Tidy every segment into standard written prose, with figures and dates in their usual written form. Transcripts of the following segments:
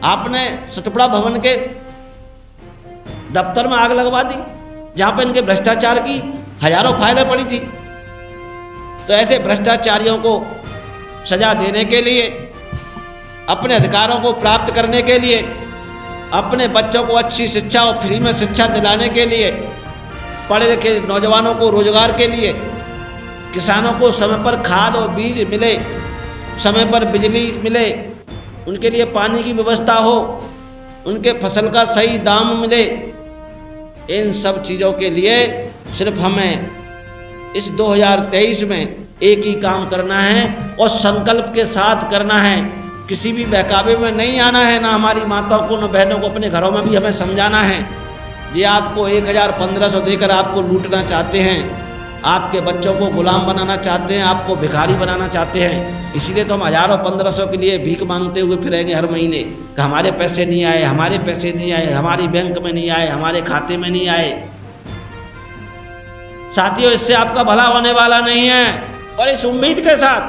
आपने सतपुड़ा भवन के दफ्तर में आग लगवा दी, जहां पर इनके भ्रष्टाचार की हजारों फाइलें पड़ी थी। तो ऐसे भ्रष्टाचारियों को सजा देने के लिए, अपने अधिकारों को प्राप्त करने के लिए, अपने बच्चों को अच्छी शिक्षा और फ्री में शिक्षा दिलाने के लिए, पढ़े लिखे नौजवानों को रोजगार के लिए, किसानों को समय पर खाद और बीज मिले, समय पर बिजली मिले, उनके लिए पानी की व्यवस्था हो, उनके फसल का सही दाम मिले, इन सब चीज़ों के लिए सिर्फ हमें इस 2023 में एक ही काम करना है और संकल्प के साथ करना है। किसी भी बहकावे में नहीं आना है, ना हमारी माताओं को, न बहनों को अपने घरों में भी हमें समझाना है। ये आपको 1000-1500 देकर आपको लूटना चाहते हैं, आपके बच्चों को गुलाम बनाना चाहते हैं, आपको भिखारी बनाना चाहते हैं। इसीलिए तो हम 1000-1500 के लिए भीख मांगते हुए फिरेंगे हर महीने कि हमारे पैसे नहीं आए, हमारे पैसे नहीं आए, हमारी बैंक में नहीं आए, हमारे खाते में नहीं आए। साथियों, इससे आपका भला होने वाला नहीं है। और इस उम्मीद के साथ,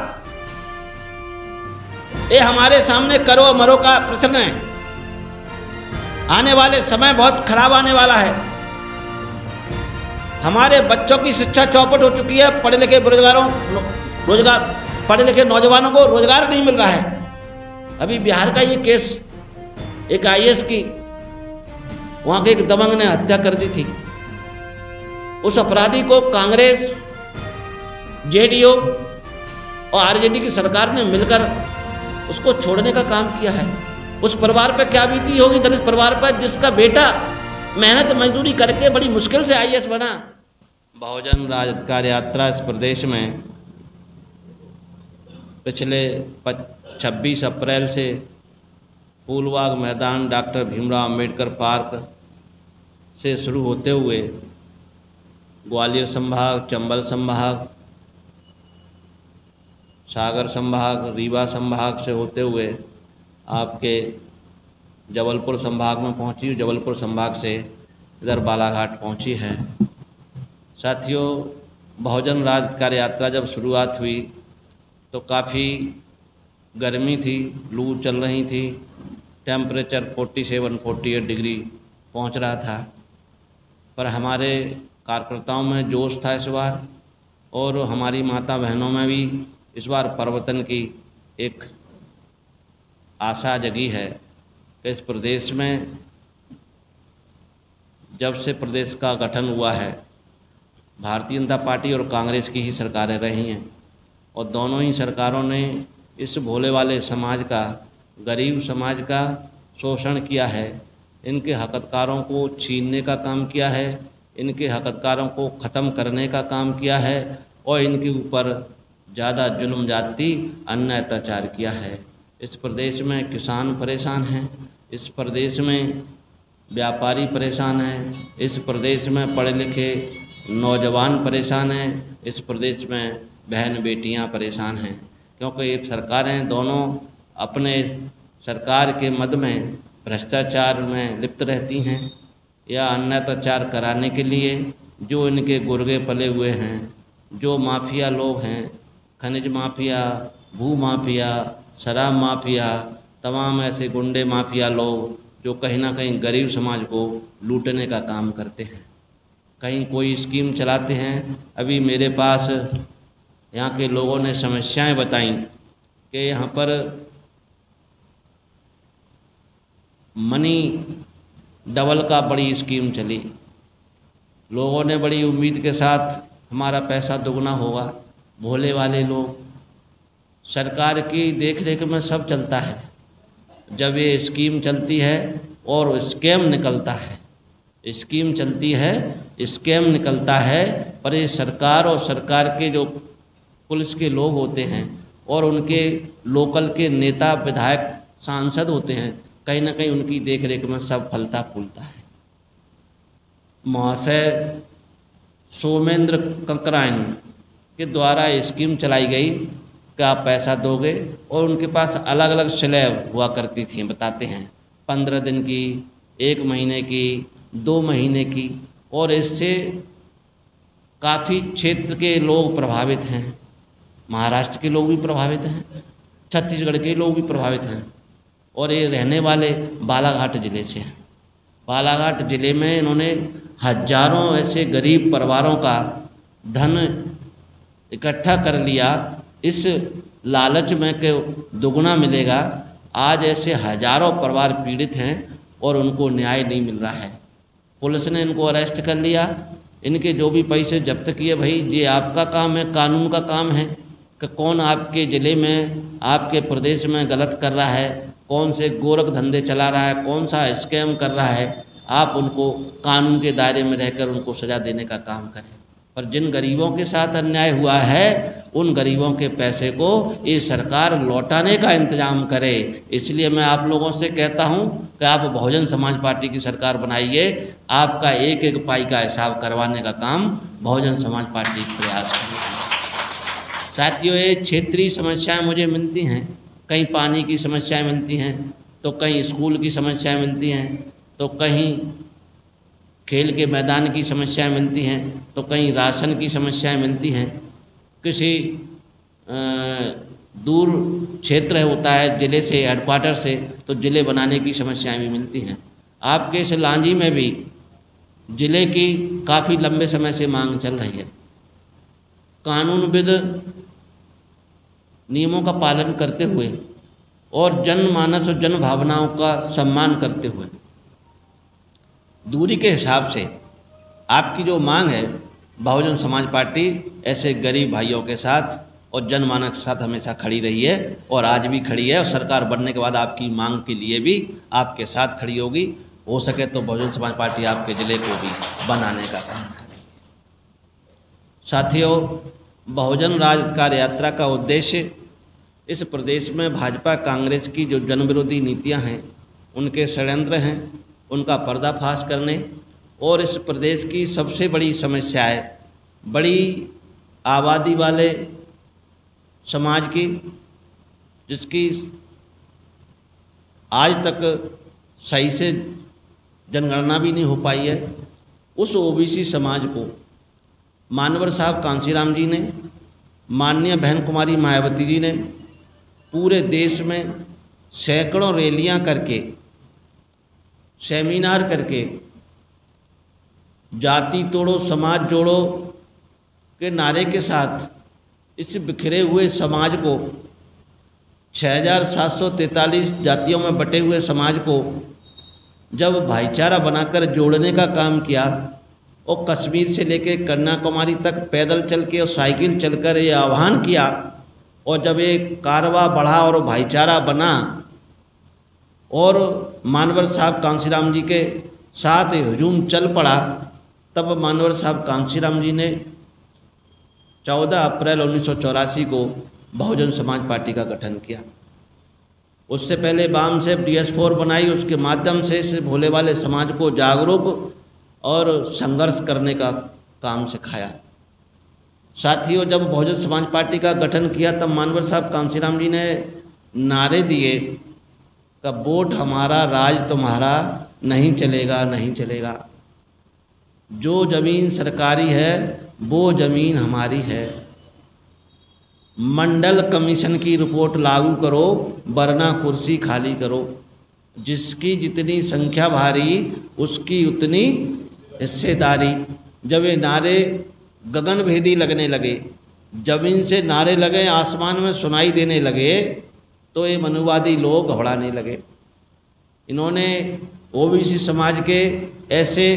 ये हमारे सामने करो मरो का प्रश्न है। आने वाले समय बहुत खराब आने वाला है। हमारे बच्चों की शिक्षा चौपट हो चुकी है। पढ़े लिखे पढ़े लिखे नौजवानों को रोजगार नहीं मिल रहा है। अभी बिहार का ये केस, एक IAS की, वहां के एक दबंग ने हत्या कर दी थी। उस अपराधी को कांग्रेस, JDU और RJD की सरकार ने मिलकर उसको छोड़ने का काम किया है। उस परिवार पर क्या बीती होगी, दलित परिवार पर, जिसका बेटा मेहनत मजदूरी करके बड़ी मुश्किल से IAS बना। बहुजन राज अधिकार यात्रा इस प्रदेश में पिछले 26 अप्रैल से फूलबाग मैदान, डॉक्टर भीमराव अंबेडकर पार्क से शुरू होते हुए ग्वालियर संभाग, चंबल संभाग, सागर संभाग, रीवा संभाग से होते हुए आपके जबलपुर संभाग में पहुंची। जबलपुर संभाग से इधर बालाघाट पहुंची है। साथियों, बहुजन राज अधिकार यात्रा जब शुरुआत हुई तो काफ़ी गर्मी थी, लू चल रही थी, टेम्परेचर 47-48 डिग्री पहुंच रहा था। पर हमारे कार्यकर्ताओं में जोश था इस बार, और हमारी माता बहनों में भी इस बार परिवर्तन की एक आशा जगी है कि इस प्रदेश में, जब से प्रदेश का गठन हुआ है, भारतीय जनता पार्टी और कांग्रेस की ही सरकारें रही हैं, और दोनों ही सरकारों ने इस भोले वाले समाज का, गरीब समाज का शोषण किया है। इनके हक अधिकारों को छीनने का काम किया है, इनके हक अधिकारों को ख़त्म करने का काम किया है, और इनके ऊपर ज़्यादा जुल्म जाति, अन्याय अत्याचार किया है। इस प्रदेश में किसान परेशान हैं, इस प्रदेश में व्यापारी परेशान हैं, इस प्रदेश में पढ़े लिखे नौजवान परेशान हैं, इस प्रदेश में बहन बेटियां परेशान हैं। क्योंकि ये सरकारें दोनों अपने सरकार के मद में भ्रष्टाचार में लिप्त रहती हैं, या अन्याय अत्याचार कराने के लिए जो इनके गुर्गे पले हुए हैं, जो माफिया लोग हैं, खनिज माफिया, भू माफिया, शराब माफिया, तमाम ऐसे गुंडे माफिया लोग जो कहीं ना कहीं गरीब समाज को लूटने का काम करते हैं। कहीं कोई स्कीम चलाते हैं। अभी मेरे पास यहाँ के लोगों ने समस्याएं बताई कि यहाँ पर मनी डबल का बड़ी स्कीम चली। लोगों ने बड़ी उम्मीद के साथ हमारा पैसा दुगना होगा। भोले वाले लोग, सरकार की देखरेख में सब चलता है। जब ये स्कीम चलती है और स्कैम निकलता है, स्कीम चलती है, स्कैम निकलता है, पर ये सरकार और सरकार के जो पुलिस के लोग होते हैं और उनके लोकल के नेता, विधायक, सांसद होते हैं, कहीं ना कहीं उनकी देखरेख में सब फलता फूलता है। महाशय सोमेंद्र कंकराइन के द्वारा स्कीम चलाई गई कि आप पैसा दोगे, और उनके पास अलग अलग स्लैब हुआ करती थी, बताते हैं 15 दिन की, 1 महीने की, 2 महीने की, और इससे काफ़ी क्षेत्र के लोग प्रभावित हैं। महाराष्ट्र के लोग भी प्रभावित हैं, छत्तीसगढ़ के लोग भी प्रभावित हैं, और ये रहने वाले बालाघाट ज़िले से हैं। बालाघाट ज़िले में इन्होंने हजारों ऐसे गरीब परिवारों का धन इकट्ठा कर लिया, इस लालच में कि दुगना मिलेगा। आज ऐसे हजारों परिवार पीड़ित हैं और उनको न्याय नहीं मिल रहा है। पुलिस ने इनको अरेस्ट कर लिया, इनके जो भी पैसे जब्त किए। भाई ये आपका काम है, कानून का काम है कि कौन आपके ज़िले में, आपके प्रदेश में गलत कर रहा है, कौन से गोरख धंधे चला रहा है, कौन सा स्कैम कर रहा है। आप उनको कानून के दायरे में रहकर उनको सज़ा देने का काम करें। पर जिन गरीबों के साथ अन्याय हुआ है उन गरीबों के पैसे को ये सरकार लौटाने का इंतजाम करे। इसलिए मैं आप लोगों से कहता हूं कि आप बहुजन समाज पार्टी की सरकार बनाइए, आपका एक एक पाई का हिसाब करवाने का काम बहुजन समाज पार्टी प्रयास करेगी। साथियों, ये क्षेत्रीय समस्याएं मुझे मिलती हैं, कहीं पानी की समस्याएं मिलती हैं, तो कहीं स्कूल की समस्याएं मिलती हैं, तो कहीं खेल के मैदान की समस्याएं मिलती हैं, तो कहीं राशन की समस्याएं मिलती हैं। किसी दूर क्षेत्र होता है ज़िले से, हेडक्वार्टर से, तो ज़िले बनाने की समस्याएं भी मिलती हैं। आपके इस लांजी में भी ज़िले की काफ़ी लंबे समय से मांग चल रही है। कानूनविद नियमों का पालन करते हुए और जनमानस और जन भावनाओं का सम्मान करते हुए दूरी के हिसाब से आपकी जो मांग है, बहुजन समाज पार्टी ऐसे गरीब भाइयों के साथ और जनमानस के साथ हमेशा खड़ी रही है और आज भी खड़ी है, और सरकार बनने के बाद आपकी मांग के लिए भी आपके साथ खड़ी होगी। हो सके तो बहुजन समाज पार्टी आपके ज़िले को भी बनाने का काम करेगी। साथियों, बहुजन राज अधिकार यात्रा का उद्देश्य इस प्रदेश में भाजपा कांग्रेस की जो जनविरोधी नीतियां हैं, उनके षड्यंत्र हैं, उनका पर्दाफाश करने और इस प्रदेश की सबसे बड़ी समस्या है बड़ी आबादी वाले समाज की, जिसकी आज तक सही से जनगणना भी नहीं हो पाई है, उस ओबीसी समाज को मानवर साहब कांशीराम जी ने, माननीय बहन कुमारी मायावती जी ने पूरे देश में सैकड़ों रैलियां करके, सेमिनार करके जाति तोड़ो समाज जोड़ो के नारे के साथ इस बिखरे हुए समाज को, 6743 जातियों में बटे हुए समाज को जब भाईचारा बनाकर जोड़ने का काम किया और कश्मीर से लेकर कन्याकुमारी तक पैदल चल के और साइकिल चलकर ये आह्वान किया, और जब ये कारवा बढ़ा और भाईचारा बना और मानवर साहब कांशीराम जी के साथ हुजूम चल पड़ा, तब मानवर साहब कांशीराम जी ने 14 अप्रैल 1984 को बहुजन समाज पार्टी का गठन किया। उससे पहले वाम से DS4 बनाई, उसके माध्यम से इस भोले वाले समाज को जागरूक और संघर्ष करने का काम सिखाया। साथियों, जब बहुजन समाज पार्टी का गठन किया तब मानवर साहब कांशीराम जी ने नारे दिए का वोट हमारा राज तुम्हारा, नहीं चलेगा नहीं चलेगा, जो ज़मीन सरकारी है वो ज़मीन हमारी है, मंडल कमीशन की रिपोर्ट लागू करो वरना कुर्सी खाली करो, जिसकी जितनी संख्या भारी उसकी उतनी हिस्सेदारी। जब ये नारे गगनभेदी लगने लगे, ज़मीन से नारे लगे, आसमान में सुनाई देने लगे, तो ये मनुवादी लोग घबराने लगे। इन्होंने ओबीसी समाज के ऐसे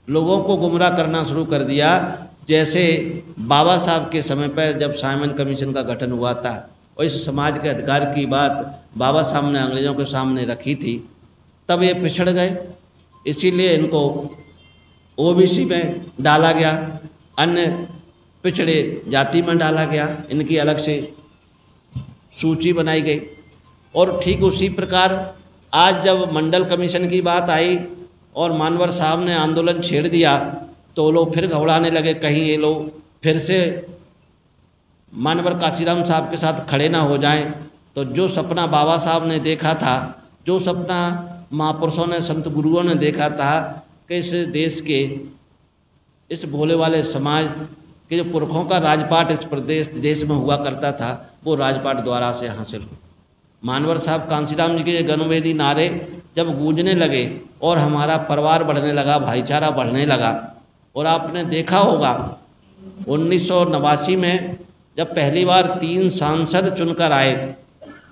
लोगों को गुमराह करना शुरू कर दिया जैसे बाबा साहब के समय पर जब साइमन कमीशन का गठन हुआ था और इस समाज के अधिकार की बात बाबा साहब ने अंग्रेज़ों के सामने रखी थी, तब ये पिछड़ गए। इसीलिए इनको ओबीसी में डाला गया, अन्य पिछड़े जाति में डाला गया, इनकी अलग से सूची बनाई गई। और ठीक उसी प्रकार आज जब मंडल कमीशन की बात आई और मानवर साहब ने आंदोलन छेड़ दिया तो लोग फिर घबराने लगे, कहीं ये लोग फिर से मानवर कांशीराम साहब के साथ खड़े ना हो जाएं। तो जो सपना बाबा साहब ने देखा था, जो सपना महापुरुषों ने, संत गुरुओं ने देखा था कि इस देश के, इस भोले वाले समाज के जो पुरखों का राजपाट इस प्रदेश देश में हुआ करता था, वो राजपाट द्वारा से हासिल हो। मानवर साहब कांसीराम जी के गणवेदी नारे जब गूंजने लगे और हमारा परिवार बढ़ने लगा, भाईचारा बढ़ने लगा। और आपने देखा होगा 1989 में जब पहली बार 3 सांसद चुनकर आए,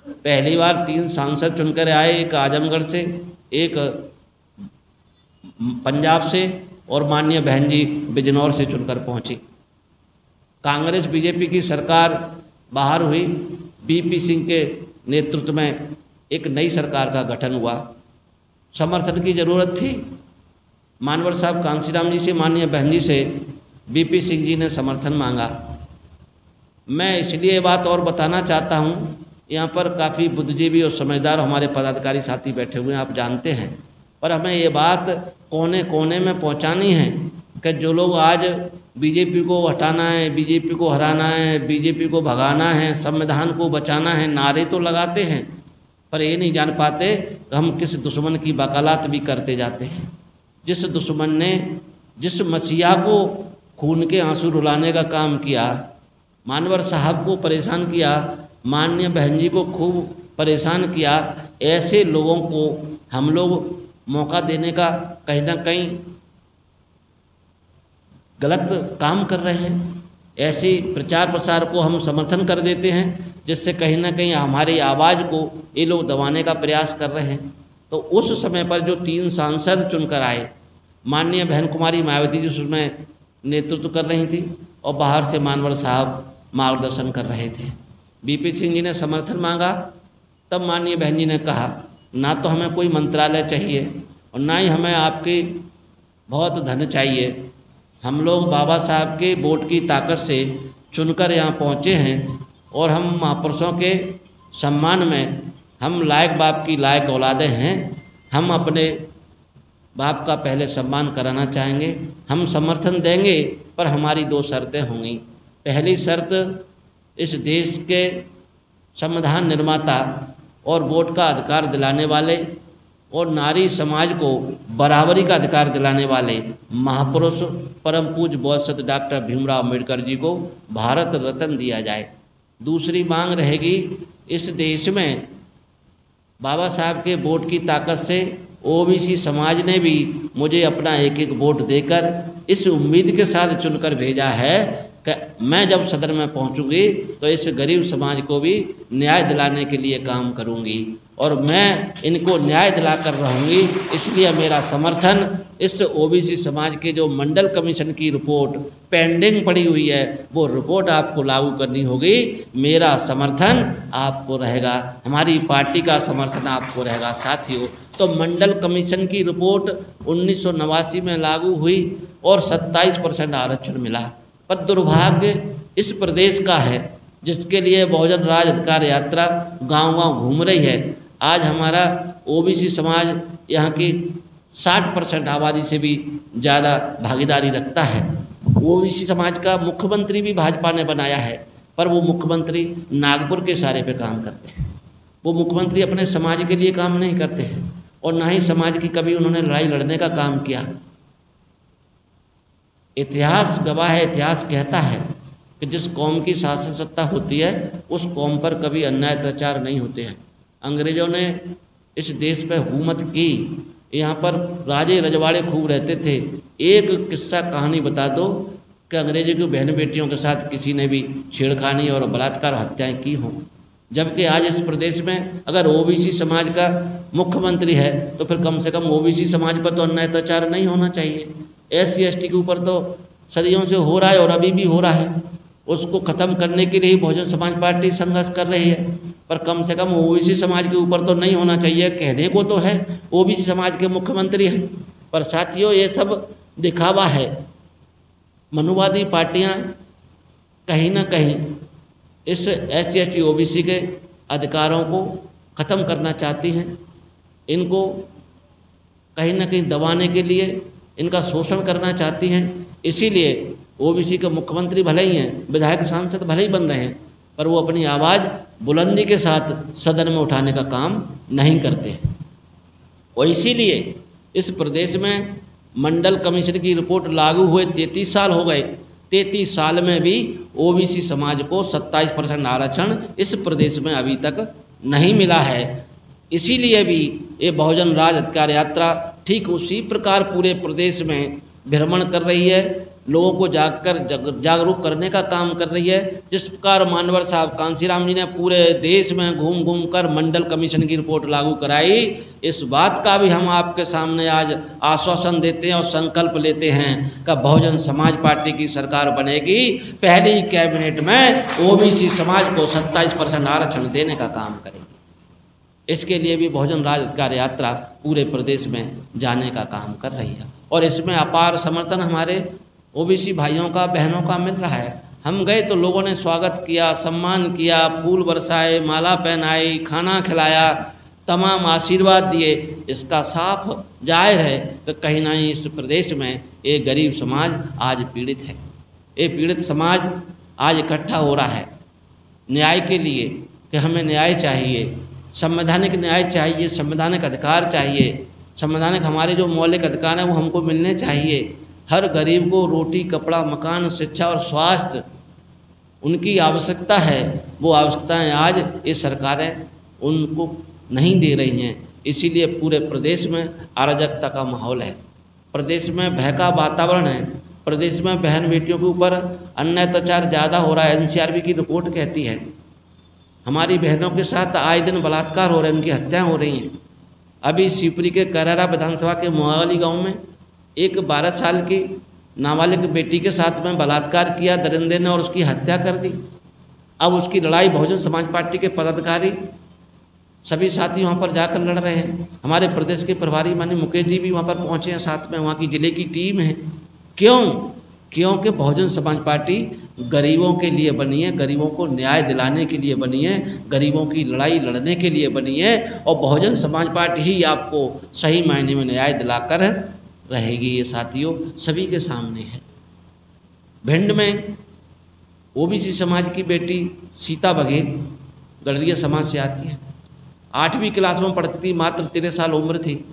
पहली बार 3 सांसद चुनकर आए, एक आजमगढ़ से, एक पंजाब से और माननीय बहन जी बिजनौर से चुनकर पहुंची। कांग्रेस बीजेपी की सरकार बाहर हुई, बीपी सिंह के नेतृत्व में एक नई सरकार का गठन हुआ। समर्थन की ज़रूरत थी, मानवर साहब कांसीराम जी से, माननीय बहन जी से बीपी सिंह जी ने समर्थन मांगा। मैं इसलिए बात और बताना चाहता हूँ, यहाँ पर काफ़ी बुद्धिजीवी और समझदार हमारे पदाधिकारी साथी बैठे हुए हैं, आप जानते हैं, पर हमें ये बात कोने कोने में पहुँचानी है कि जो लोग आज बीजेपी को हटाना है, बीजेपी को हराना है, बीजेपी को भगाना है, संविधान को बचाना है, नारे तो लगाते हैं, पर ये नहीं जान पाते कि हम किस दुश्मन की वकालत भी करते जाते हैं। जिस दुश्मन ने जिस मसीहा को खून के आंसू रुलाने का काम किया, मानवर साहब को परेशान किया, माननीय बहन जी को खूब परेशान किया, ऐसे लोगों को हम लोग मौका देने का कहीं ना कहीं गलत काम कर रहे हैं। ऐसे प्रचार प्रसार को हम समर्थन कर देते हैं, जिससे कहीं ना कहीं हमारी आवाज़ को ये लोग दबाने का प्रयास कर रहे हैं। तो उस समय पर जो 3 सांसद चुनकर आए, माननीय बहन कुमारी मायावती जी उसमें नेतृत्व कर रही थी और बाहर से मानवर साहब मार्गदर्शन कर रहे थे। बीपी सिंह जी ने समर्थन मांगा, तब माननीय बहन जी ने कहा ना तो हमें कोई मंत्रालय चाहिए और ना ही हमें आपकी बहुत धन चाहिए, हम लोग बाबा साहब के वोट की ताकत से चुनकर यहाँ पहुँचे हैं और हम महापुरुषों के सम्मान में, हम लायक बाप की लायक औलादे हैं, हम अपने बाप का पहले सम्मान कराना चाहेंगे। हम समर्थन देंगे, पर हमारी 2 शर्तें होंगी। पहली शर्त, इस देश के संविधान निर्माता और वोट का अधिकार दिलाने वाले और नारी समाज को बराबरी का अधिकार दिलाने वाले महापुरुष परम पूज्य बोधिसत्व डॉक्टर भीमराव अम्बेडकर जी को भारत रत्न दिया जाए। दूसरी मांग रहेगी, इस देश में बाबा साहब के वोट की ताकत से ओबीसी समाज ने भी मुझे अपना एक एक वोट देकर इस उम्मीद के साथ चुनकर भेजा है कि मैं जब सदन में पहुंचूंगी तो इस गरीब समाज को भी न्याय दिलाने के लिए काम करूंगी और मैं इनको न्याय दिलाकर रहूंगी। इसलिए मेरा समर्थन इस ओबीसी समाज के जो मंडल कमीशन की रिपोर्ट पेंडिंग पड़ी हुई है, वो रिपोर्ट आपको लागू करनी होगी। मेरा समर्थन आपको रहेगा, हमारी पार्टी का समर्थन आपको रहेगा। साथियों, तो मंडल कमीशन की रिपोर्ट 1989 में लागू हुई और 27% आरक्षण मिला, पर दुर्भाग्य इस प्रदेश का है जिसके लिए बहुजन राज अधिकार यात्रा गांव-गांव घूम रही है। आज हमारा ओबीसी समाज यहाँ की 60% आबादी से भी ज़्यादा भागीदारी रखता है। ओबीसी समाज का मुख्यमंत्री भी भाजपा ने बनाया है, पर वो मुख्यमंत्री नागपुर के इशारे पे काम करते हैं। वो मुख्यमंत्री अपने समाज के लिए काम नहीं करते हैं और ना ही समाज की कभी उन्होंने लड़ाई लड़ने का काम किया। इतिहास गवाह है, इतिहास कहता है कि जिस कौम की शासन सत्ता होती है उस कौम पर कभी अन्याय अत्याचार नहीं होते हैं। अंग्रेज़ों ने इस देश पर हुकूमत की, यहाँ पर राजे रजवाड़े खूब रहते थे। एक किस्सा कहानी बता दो कि अंग्रेज़ों की बहन बेटियों के साथ किसी ने भी छेड़खानी और बलात्कार हत्याएं की हों, जबकि आज इस प्रदेश में अगर ओबीसी समाज का मुख्यमंत्री है तो फिर कम से कम ओबीसी समाज पर तो अन्याय अत्याचार नहीं होना चाहिए। SC ST के ऊपर तो सदियों से हो रहा है और अभी भी हो रहा है। उसको ख़त्म करने के लिए ही बहुजन समाज पार्टी संघर्ष कर रही है, पर कम से कम ओबीसी समाज के ऊपर तो नहीं होना चाहिए। कहने को तो है ओबीसी समाज के मुख्यमंत्री हैं, पर साथियों ये सब दिखावा है। मनुवादी पार्टियां कहीं ना कहीं इस SC ST OBC के अधिकारों को ख़त्म करना चाहती हैं। इनको कहीं ना कहीं दबाने के लिए इनका शोषण करना चाहती हैं। इसीलिए ओबीसी के मुख्यमंत्री भले ही हैं, विधायक सांसद भले ही बन रहे हैं, पर वो अपनी आवाज़ बुलंदी के साथ सदन में उठाने का काम नहीं करते। और इसीलिए इस प्रदेश में मंडल कमीशन की रिपोर्ट लागू हुए 33 साल हो गए। 33 साल में भी ओबीसी समाज को 27% आरक्षण इस प्रदेश में अभी तक नहीं मिला है। इसीलिए भी ये बहुजन राज अधिकार यात्रा ठीक उसी प्रकार पूरे प्रदेश में भ्रमण कर रही है, लोगों को जागरूक करने का काम कर रही है। जिस प्रकार मानवर साहब कांसीराम जी ने पूरे देश में घूम घूम कर मंडल कमीशन की रिपोर्ट लागू कराई, इस बात का भी हम आपके सामने आज आश्वासन देते हैं और संकल्प लेते हैं कि बहुजन समाज पार्टी की सरकार बनेगी। पहली कैबिनेट में ओबीसी समाज को 27% आरक्षण देने का काम करेगी। इसके लिए भी बहुजन राज अधिकार यात्रा पूरे प्रदेश में जाने का काम कर रही है और इसमें अपार समर्थन हमारे ओबीसी भाइयों का, बहनों का मिल रहा है। हम गए तो लोगों ने स्वागत किया, सम्मान किया, फूल बरसाए, माला पहनाई, खाना खिलाया, तमाम आशीर्वाद दिए। इसका साफ जाहिर है कि कहीं ना कहीं इस प्रदेश में एक गरीब समाज आज पीड़ित है। ये पीड़ित समाज आज इकट्ठा हो रहा है न्याय के लिए कि हमें न्याय चाहिए, संवैधानिक न्याय चाहिए, संवैधानिक अधिकार चाहिए, संवैधानिक हमारे जो मौलिक अधिकार हैं वो हमको मिलने चाहिए। हर गरीब को रोटी, कपड़ा, मकान, शिक्षा और स्वास्थ्य उनकी आवश्यकता है, वो आवश्यकताएं आज ये सरकारें उनको नहीं दे रही हैं। इसीलिए पूरे प्रदेश में अराजकता का माहौल है, प्रदेश में भय का वातावरण है, प्रदेश में बहन बेटियों के ऊपर अन्याय अत्याचार ज़्यादा हो रहा है। एनसीआरबी की रिपोर्ट कहती है हमारी बहनों के साथ आए दिन बलात्कार हो रहे हैं, उनकी हत्याएं हो रही हैं। अभी शिवपुरी के करहरा विधानसभा के मोहाली गांव में एक 12 साल की नाबालिग बेटी के साथ में बलात्कार किया दरिंदे ने और उसकी हत्या कर दी। अब उसकी लड़ाई बहुजन समाज पार्टी के पदाधिकारी सभी साथी वहाँ पर जाकर लड़ रहे हैं। हमारे प्रदेश के प्रभारी माननीय मुकेश जी भी वहाँ पर पहुँचे हैं, साथ में वहाँ की जिले की टीम है। क्यों? क्योंकि बहुजन समाज पार्टी गरीबों के लिए बनी है, गरीबों को न्याय दिलाने के लिए बनी है, गरीबों की लड़ाई लड़ने के लिए बनी है और बहुजन समाज पार्टी ही आपको सही मायने में न्याय दिलाकर रहेगी। ये साथियों सभी के सामने है। भिंड में ओबीसी समाज की बेटी सीता बघेल गड़रिया समाज से आती है, 8वीं क्लास में पढ़ती थी, मात्र 13 साल उम्र थी।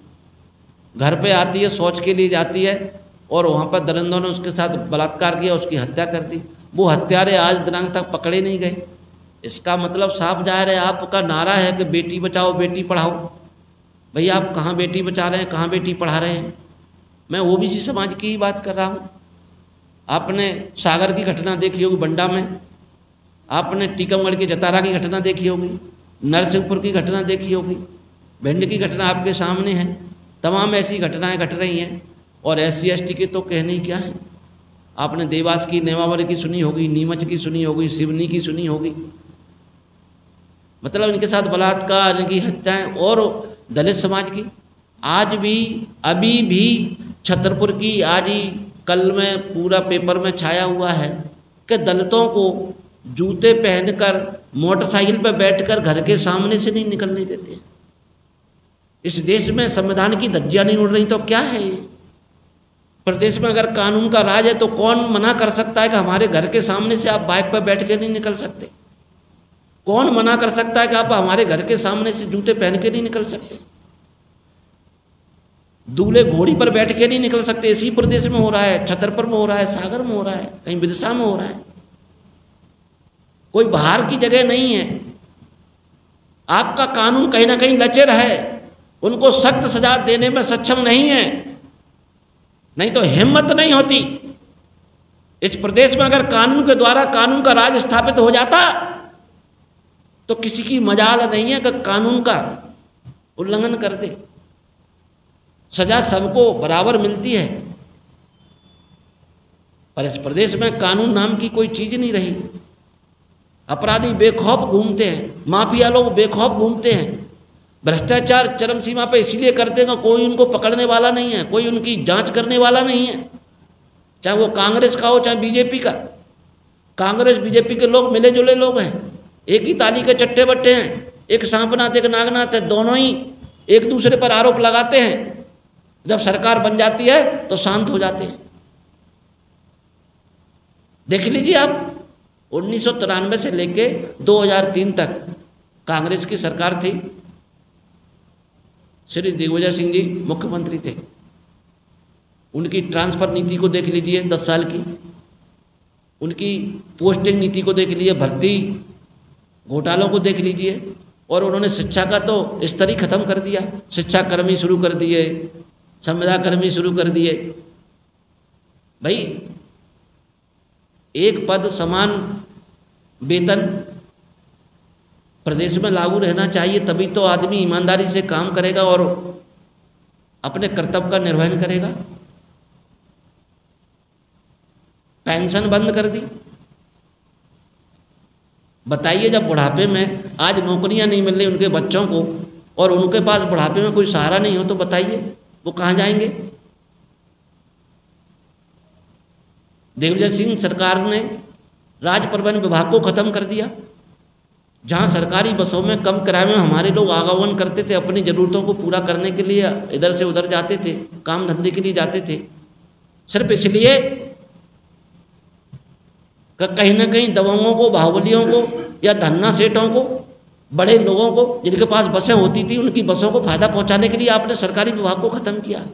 घर पे आती है, शौच के लिए जाती है और वहाँ पर दरिंदों ने उसके साथ बलात्कार किया, उसकी हत्या कर दी। वो हत्यारे आज दिनांक तक पकड़े नहीं गए। इसका मतलब साफ जाहिर है, आपका नारा है कि बेटी बचाओ बेटी पढ़ाओ। भैया आप कहाँ बेटी बचा रहे हैं, कहाँ बेटी पढ़ा रहे हैं? मैं ओबीसी समाज की ही बात कर रहा हूँ। आपने सागर की घटना देखी होगी, बंडा में, आपने टीकमगढ़ के जतारा की घटना देखी होगी, नरसिंहपुर की घटना देखी होगी, भिंड की घटना आपके सामने है। तमाम ऐसी घटनाएं घट रही हैं और SC/ST के तो कहने ही क्या है। आपने देवास की, नेमावर की सुनी होगी, नीमच की सुनी होगी, सिवनी की सुनी होगी। मतलब इनके साथ बलात्कार, इनकी हत्याएं। और दलित समाज की आज भी, अभी भी छतरपुर की आज ही कल में पूरा पेपर में छाया हुआ है कि दलितों को जूते पहनकर मोटरसाइकिल पर बैठकर घर के सामने से नहीं निकलने देते। इस देश में संविधान की धज्जियां नहीं उड़ रही तो क्या है ये? प्रदेश में अगर कानून का राज है तो कौन मना कर सकता है कि हमारे घर के सामने से आप बाइक पर बैठ के नहीं निकल सकते? कौन मना कर सकता है कि आप हमारे घर के सामने से जूते पहन के नहीं निकल सकते? दूल्हे घोड़ी पर बैठ के नहीं निकल सकते। इसी प्रदेश में हो रहा है, छतरपुर में हो रहा है, सागर में हो रहा है, कहीं विदिशा में हो रहा है। कोई बाहर की जगह नहीं है। आपका कानून कहीं ना कहीं लचर है, उनको सख्त सजा देने में सक्षम नहीं है। नहीं तो हिम्मत नहीं होती। इस प्रदेश में अगर कानून के द्वारा कानून का राज स्थापित हो जाता तो किसी की मजाल नहीं है कि कानून का उल्लंघन कर दे। सजा सबको बराबर मिलती है, पर इस प्रदेश में कानून नाम की कोई चीज नहीं रही। अपराधी बेखौफ घूमते हैं, माफिया लोग बेखौफ घूमते हैं। भ्रष्टाचार चरम सीमा पर इसलिए करते हैं, कोई उनको पकड़ने वाला नहीं है, कोई उनकी जांच करने वाला नहीं है। चाहे वो कांग्रेस का हो, चाहे बीजेपी का। कांग्रेस बीजेपी के लोग मिले जुले लोग हैं, एक ही ताली के चट्टे बट्टे हैं। एक सांपनाथ एक नागनाथ है, दोनों ही एक दूसरे पर आरोप लगाते हैं। जब सरकार बन जाती है तो शांत हो जाते हैं। देख लीजिए आप, 1993 से लेके 2003 तक कांग्रेस की सरकार थी, श्री दिग्विजय सिंह जी मुख्यमंत्री थे। उनकी ट्रांसफर नीति को देख लीजिए 10 साल की, उनकी पोस्टिंग नीति को देख लीजिए, भर्ती घोटालों को देख लीजिए। और उन्होंने शिक्षा का तो स्तर ही खत्म कर दिया। शिक्षा कर्मी शुरू कर दिए, संविदा कर्मी शुरू कर दिए। भाई एक पद समान वेतन प्रदेश में लागू रहना चाहिए, तभी तो आदमी ईमानदारी से काम करेगा और अपने कर्तव्य का निर्वहन करेगा। पेंशन बंद कर दी। बताइए, जब बुढ़ापे में आज नौकरियां नहीं मिल रही उनके बच्चों को और उनके पास बुढ़ापे में कोई सहारा नहीं हो, तो बताइए वो कहाँ जाएंगे। दिग्विजय सिंह सरकार ने राज्य परिवहन विभाग को खत्म कर दिया। जहाँ सरकारी बसों में कम किराए में हमारे लोग आवागमन करते थे, अपनी ज़रूरतों को पूरा करने के लिए इधर से उधर जाते थे, काम धंधे के लिए जाते थे, सिर्फ इसलिए कि कहीं ना कहीं दबंगों को, बाहुबलियों को या धन्ना सेठों को, बड़े लोगों को जिनके पास बसें होती थी, उनकी बसों को फायदा पहुंचाने के लिए आपने सरकारी विभाग को ख़त्म किया।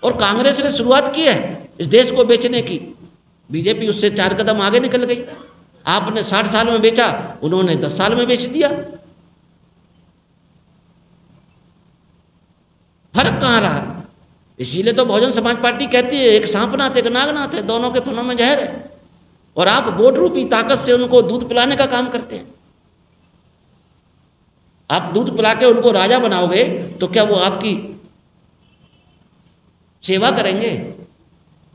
और कांग्रेस ने शुरुआत की है इस देश को बेचने की। बीजेपी उससे 4 कदम आगे निकल गई। आपने 60 साल में बेचा, उन्होंने 10 साल में बेच दिया। फर्क कहाँ रहा? इसीलिए तो बहुजन समाज पार्टी कहती है एक सांप नाथ एक नाग नाथ है, दोनों के फनों में जहर है। और आप वोट रूपी ताकत से उनको दूध पिलाने का काम करते हैं। आप दूध पिला के उनको राजा बनाओगे तो क्या वो आपकी सेवा करेंगे?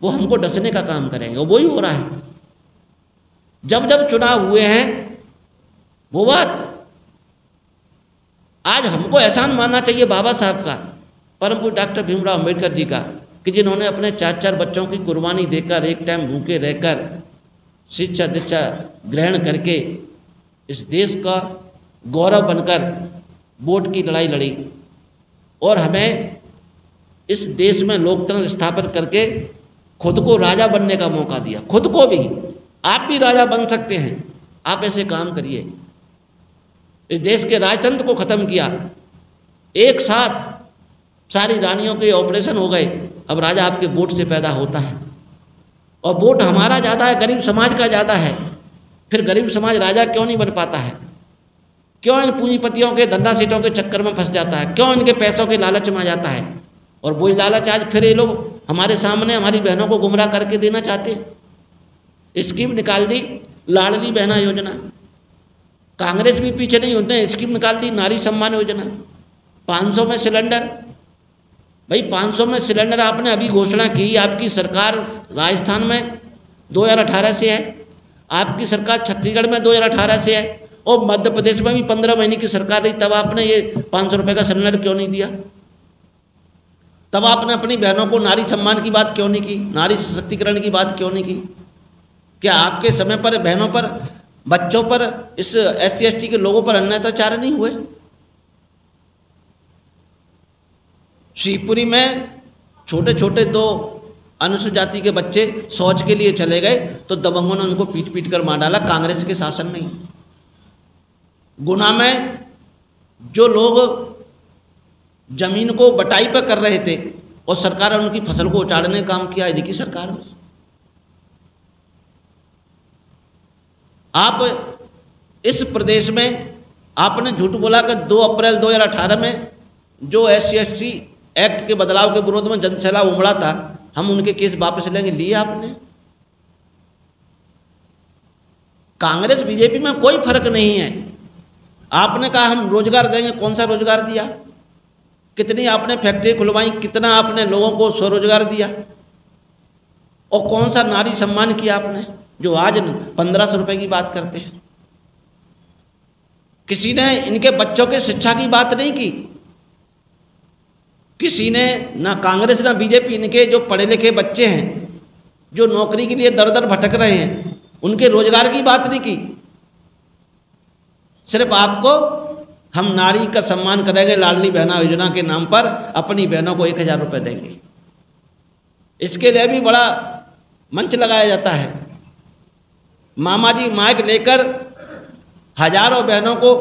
वो हमको डसने का काम करेंगे। वो ही हो रहा है। जब जब चुनाव हुए हैं वो बात आज हमको एहसान मानना चाहिए बाबा साहब का, परम पूज्य डॉक्टर भीमराव अम्बेडकर जी का, कि जिन्होंने अपने 4-4 बच्चों की कुर्बानी देकर, एक टाइम भूखे रहकर, शिक्षा दीक्षा ग्रहण करके इस देश का गौरव बनकर वोट की लड़ाई लड़ी और हमें इस देश में लोकतंत्र स्थापित करके खुद को राजा बनने का मौका दिया। खुद को भी, आप भी राजा बन सकते हैं। आप ऐसे काम करिए। इस देश के राजतंत्र को ख़त्म किया। एक साथ सारी रानियों के ऑपरेशन हो गए। अब राजा आपके वोट से पैदा होता है और वोट हमारा ज़्यादा है, गरीब समाज का ज़्यादा है। फिर गरीब समाज राजा क्यों नहीं बन पाता है? क्यों इन पूंजीपतियों के, धंधा सेठों के चक्कर में फंस जाता है? क्यों इनके पैसों के लालच में आ जाता है? और वही लालच आज फिर ये लोग हमारे सामने हमारी बहनों को गुमराह करके देना चाहते हैं। स्कीम निकाल दी लाडली बहना योजना। कांग्रेस भी पीछे नहीं, उन्होंने स्कीम निकाल दी नारी सम्मान योजना। 500 में सिलेंडर। भाई 500 में सिलेंडर आपने अभी घोषणा की, आपकी सरकार राजस्थान में 2018 से है, आपकी सरकार छत्तीसगढ़ में 2018 से है और मध्य प्रदेश में भी 15 महीने की सरकार रही, तब आपने ये 500 रुपये का सिलेंडर क्यों नहीं दिया? तब आपने अपनी बहनों को नारी सम्मान की बात क्यों नहीं की? नारी सशक्तिकरण की बात क्यों नहीं की? क्या आपके समय पर बहनों पर, बच्चों पर, इस SC ST के लोगों पर अन्याय अत्याचार नहीं हुए? शिवपुरी में छोटे छोटे 2 अनुसूचित जाति के बच्चे शौच के लिए चले गए तो दबंगों ने उनको पीट पीट कर मार डाला, कांग्रेस के शासन में ही। गुना में जो लोग जमीन को बटाई पर कर रहे थे और सरकार ने उनकी फसल को उचाड़ने का काम किया, इनकी सरकार में। आप इस प्रदेश में आपने झूठ बोला कि 2 अप्रैल 2018 में जो SC ST एक्ट के बदलाव के विरोध में जनसैलाब उमड़ा था, हम उनके केस वापस लेंगे, लिए आपने। कांग्रेस बीजेपी में कोई फर्क नहीं है। आपने कहा हम रोजगार देंगे, कौन सा रोजगार दिया? कितनी आपने फैक्ट्री खुलवाई, कितना आपने लोगों को स्वरोजगार दिया? और कौन सा नारी सम्मान किया आपने, जो आज 1500 रुपये की बात करते हैं? किसी ने इनके बच्चों के शिक्षा की बात नहीं की। किसी ने, ना कांग्रेस ना बीजेपी, इनके जो पढ़े लिखे बच्चे हैं जो नौकरी के लिए दर दर भटक रहे हैं, उनके रोजगार की बात नहीं की। सिर्फ आपको हम नारी का सम्मान करेंगे, लाडली बहना योजना के नाम पर अपनी बहनों को 1000 रुपये देंगे। इसके लिए भी बड़ा मंच लगाया जाता है। मामा जी माइक लेकर हजारों बहनों को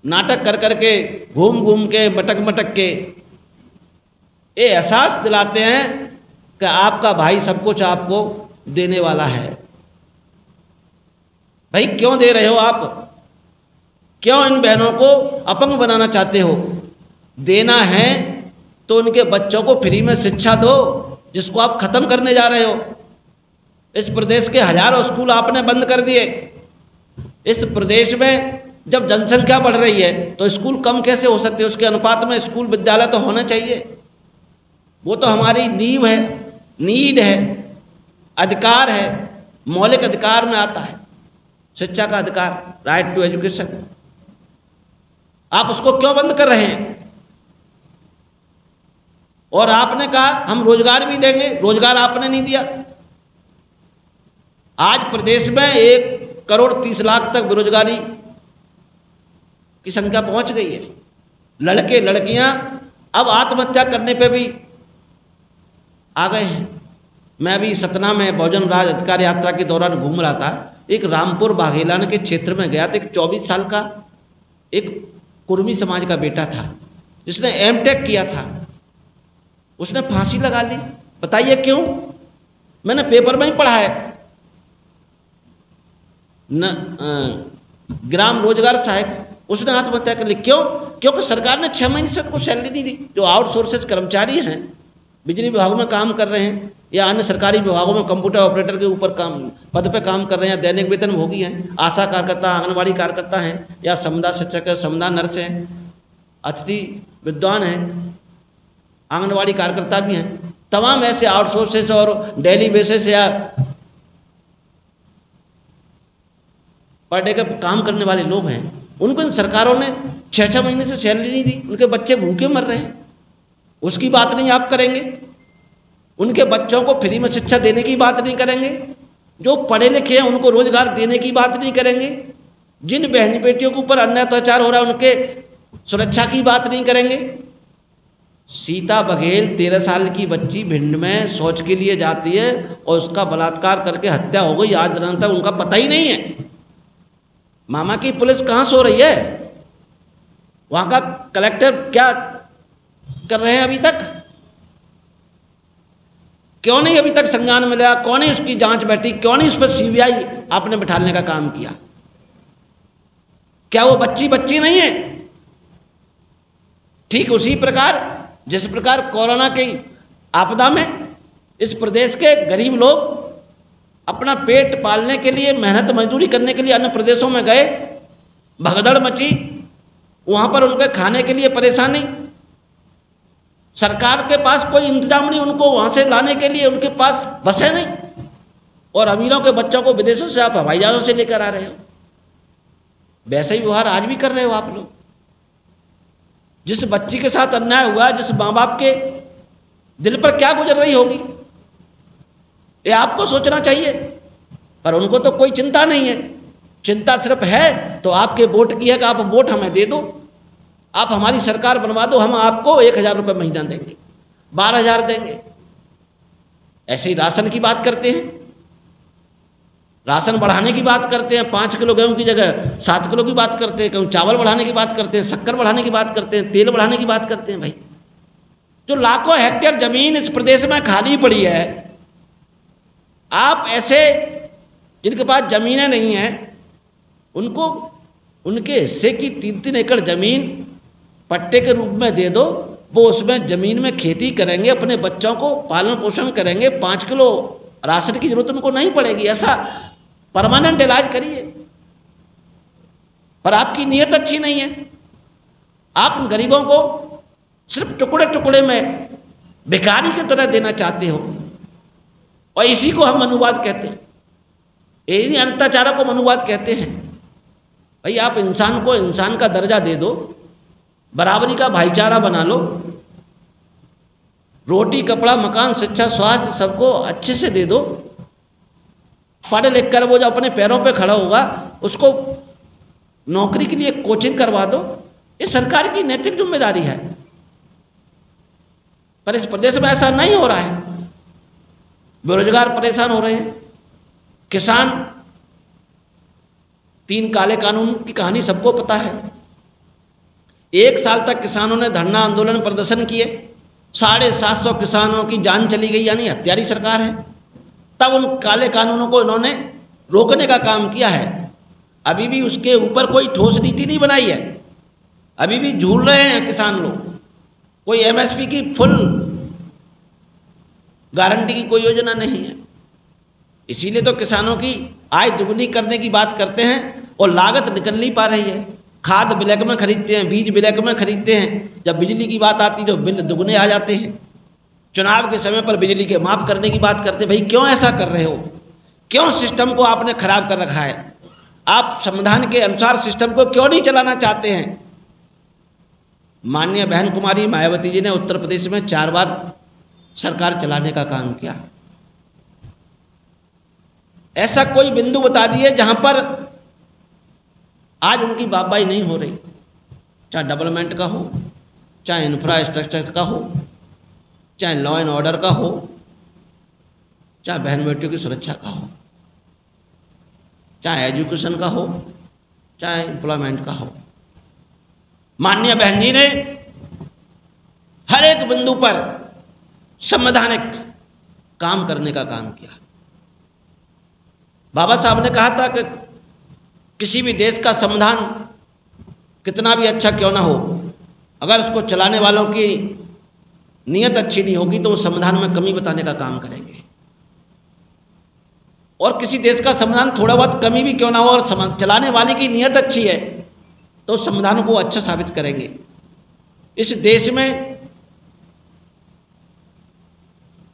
नाटक कर करके, घूम घूम के, मटक मटक के ये एहसास दिलाते हैं कि आपका भाई सब कुछ आपको देने वाला है। भाई क्यों दे रहे हो आप? क्यों इन बहनों को अपंग बनाना चाहते हो? देना है तो उनके बच्चों को फ्री में शिक्षा दो, जिसको आप खत्म करने जा रहे हो। इस प्रदेश के हजारों स्कूल आपने बंद कर दिए। इस प्रदेश में जब जनसंख्या बढ़ रही है तो स्कूल कम कैसे हो सकते? उसके अनुपात में स्कूल विद्यालय तो होना चाहिए। वो तो हमारी नींव है, नीड है, अधिकार है, मौलिक अधिकार में आता है शिक्षा का अधिकार, राइट टू एजुकेशन। आप उसको क्यों बंद कर रहे हैं? और आपने कहा हम रोजगार भी देंगे, रोजगार आपने नहीं दिया। आज प्रदेश में 1,30,00,000 तक बेरोजगारी की संख्या पहुंच गई है। लड़के लड़कियां अब आत्महत्या करने पे भी आ गए हैं। मैं भी सतना में बहुजन राज अधिकार यात्रा के दौरान घूम रहा था। एक रामपुर बाघेलान के क्षेत्र में गया था। एक 24 साल का एक कुर्मी समाज का बेटा था, जिसने एमटेक किया था। उसने फांसी लगा ली। बताइए क्यों? मैंने पेपर में ही पढ़ा है। ग्राम रोजगार सहायक, उसने आत्महत्या कर ली। क्यों? क्योंकि सरकार ने 6 महीने से उनको सैलरी नहीं दी। जो आउटसोर्सेज कर्मचारी हैं, बिजली विभाग में काम कर रहे हैं या अन्य सरकारी विभागों में कंप्यूटर ऑपरेटर के ऊपर काम पद पे काम कर रहे हैं, दैनिक वेतन भोगी हैं, आशा कार्यकर्ता, आंगनबाड़ी कार्यकर्ता हैं, या समुदाय शिक्षक है, समुदाय नर्स हैं, अतिथि विद्वान हैं, आंगनबाड़ी कार्यकर्ता भी हैं। तमाम ऐसे आउटसोर्सेस और डेली बेसिस या पर डे का काम करने वाले लोग हैं। उनको इन सरकारों ने 6-6 महीने से सैलरी नहीं दी। उनके बच्चे भूखे मर रहे हैं, उसकी बात नहीं आप करेंगे। उनके बच्चों को फ्री में शिक्षा देने की बात नहीं करेंगे। जो पढ़े लिखे हैं उनको रोजगार देने की बात नहीं करेंगे। जिन बहनी बेटियों के ऊपर अन्याय अत्याचार हो रहा है उनके सुरक्षा की बात नहीं करेंगे। सीता बघेल 13 साल की बच्ची भिंड में शौच के लिए जाती है और उसका बलात्कार करके हत्या हो गई। आज दिन तक उनका पता ही नहीं है। मामा की पुलिस कहाँ सो रही है? वहाँ का कलेक्टर क्या कर रहे हैं अभी तक? क्यों नहीं अभी तक संज्ञान मिला? कौन नहीं उसकी जांच बैठी? क्यों नहीं उस पर सीबीआई आपने बिठाने का काम किया? क्या वो बच्ची बच्ची नहीं है? ठीक उसी प्रकार जिस प्रकार कोरोना की आपदा में इस प्रदेश के गरीब लोग अपना पेट पालने के लिए, मेहनत मजदूरी करने के लिए अन्य प्रदेशों में गए, भगदड़ मची, वहाँ पर उनके खाने के लिए परेशानी, सरकार के पास कोई इंतजाम नहीं उनको वहाँ से लाने के लिए, उनके पास बसें नहीं, और अमीरों के बच्चों को विदेशों से आप हवाई जहाज़ों से लेकर आ रहे हो। वैसे ही व्यवहार आज भी कर रहे हो आप लोग। जिस बच्ची के साथ अन्याय हुआ, जिस माँ बाप के दिल पर क्या गुजर रही होगी, ये आपको सोचना चाहिए। पर उनको तो कोई चिंता नहीं है। चिंता सिर्फ है तो आपके वोट की है कि आप वोट हमें दे दो, आप हमारी सरकार बनवा दो, हम आपको 1,000 रुपये महीना देंगे, 12,000 देंगे। ऐसे ही राशन की बात करते हैं, राशन बढ़ाने की बात करते हैं। 5 किलो गेहूं की जगह 7 किलो की बात करते हैं। कहूँ चावल बढ़ाने की बात करते हैं, शक्कर बढ़ाने की बात करते हैं, तेल बढ़ाने की बात करते हैं। भाई जो लाखों हेक्टेयर जमीन इस प्रदेश में खाली पड़ी है, आप ऐसे जिनके पास जमीनें नहीं हैं उनको उनके हिस्से की 3-3 एकड़ जमीन पट्टे के रूप में दे दो। वो उसमें ज़मीन में खेती करेंगे, अपने बच्चों को पालन पोषण करेंगे, 5 किलो राशन की जरूरत उनको नहीं पड़ेगी। ऐसा परमानेंट इलाज करिए। पर आपकी नीयत अच्छी नहीं है। आप उन गरीबों को सिर्फ टुकड़े टुकड़े में भिखारी की तरह देना चाहते हो, और इसी को हम मनुवाद कहते हैं। इन्हीं अत्याचारों को मनुवाद कहते हैं। भाई आप इंसान को इंसान का दर्जा दे दो, बराबरी का भाईचारा बना लो, रोटी कपड़ा मकान शिक्षा स्वास्थ्य सबको अच्छे से दे दो। पढ़ लिख कर वो जो अपने पैरों पे खड़ा होगा उसको नौकरी के लिए कोचिंग करवा दो। ये सरकार की नैतिक जिम्मेदारी है। पर इस प्रदेश में ऐसा नहीं हो रहा है। बेरोजगार परेशान हो रहे हैं, किसान, 3 काले कानून की कहानी सबको पता है। 1 साल तक किसानों ने धरना आंदोलन प्रदर्शन किए, 750 किसानों की जान चली गई, यानी हत्यारी सरकार है। तब उन काले कानूनों को इन्होंने रोकने का काम किया है। अभी भी उसके ऊपर कोई ठोस नीति नहीं बनाई है, अभी भी झूल रहे हैं किसान लोग। कोई एमएसपी की फुल गारंटी की कोई योजना नहीं है। इसीलिए तो किसानों की आय दुगनी करने की बात करते हैं और लागत निकल नहीं पा रही है। खाद ब्लैक में खरीदते हैं, बीज ब्लैक में खरीदते हैं, जब बिजली की बात आती तो बिल दुगने आ जाते हैं। चुनाव के समय पर बिजली के माफ करने की बात करते, भाई क्यों ऐसा कर रहे हो? क्यों सिस्टम को आपने खराब कर रखा है? आप संविधान के अनुसार सिस्टम को क्यों नहीं चलाना चाहते हैं? माननीय बहन कुमारी मायावती जी ने उत्तर प्रदेश में 4 बार सरकार चलाने का काम किया। ऐसा कोई बिंदु बता दिए जहां पर आज उनकी वाहवाही नहीं हो रही, चाहे डेवलपमेंट का हो, चाहे इंफ्रास्ट्रक्चर का हो, चाहे लॉ एंड ऑर्डर का हो, चाहे बहन बेटियों की सुरक्षा का हो, चाहे एजुकेशन का हो, चाहे एम्प्लॉयमेंट का हो। माननीय बहन जी ने हर एक बिंदु पर संवैधानिक काम करने का काम किया। बाबा साहब ने कहा था कि किसी भी देश का संविधान कितना भी अच्छा क्यों ना हो, अगर उसको चलाने वालों की नीयत अच्छी नहीं होगी तो वो संविधान में कमी बताने का काम करेंगे। और किसी देश का संविधान थोड़ा बहुत कमी भी क्यों ना हो और चलाने वाले की नीयत अच्छी है तो संविधान को अच्छा साबित करेंगे। इस देश में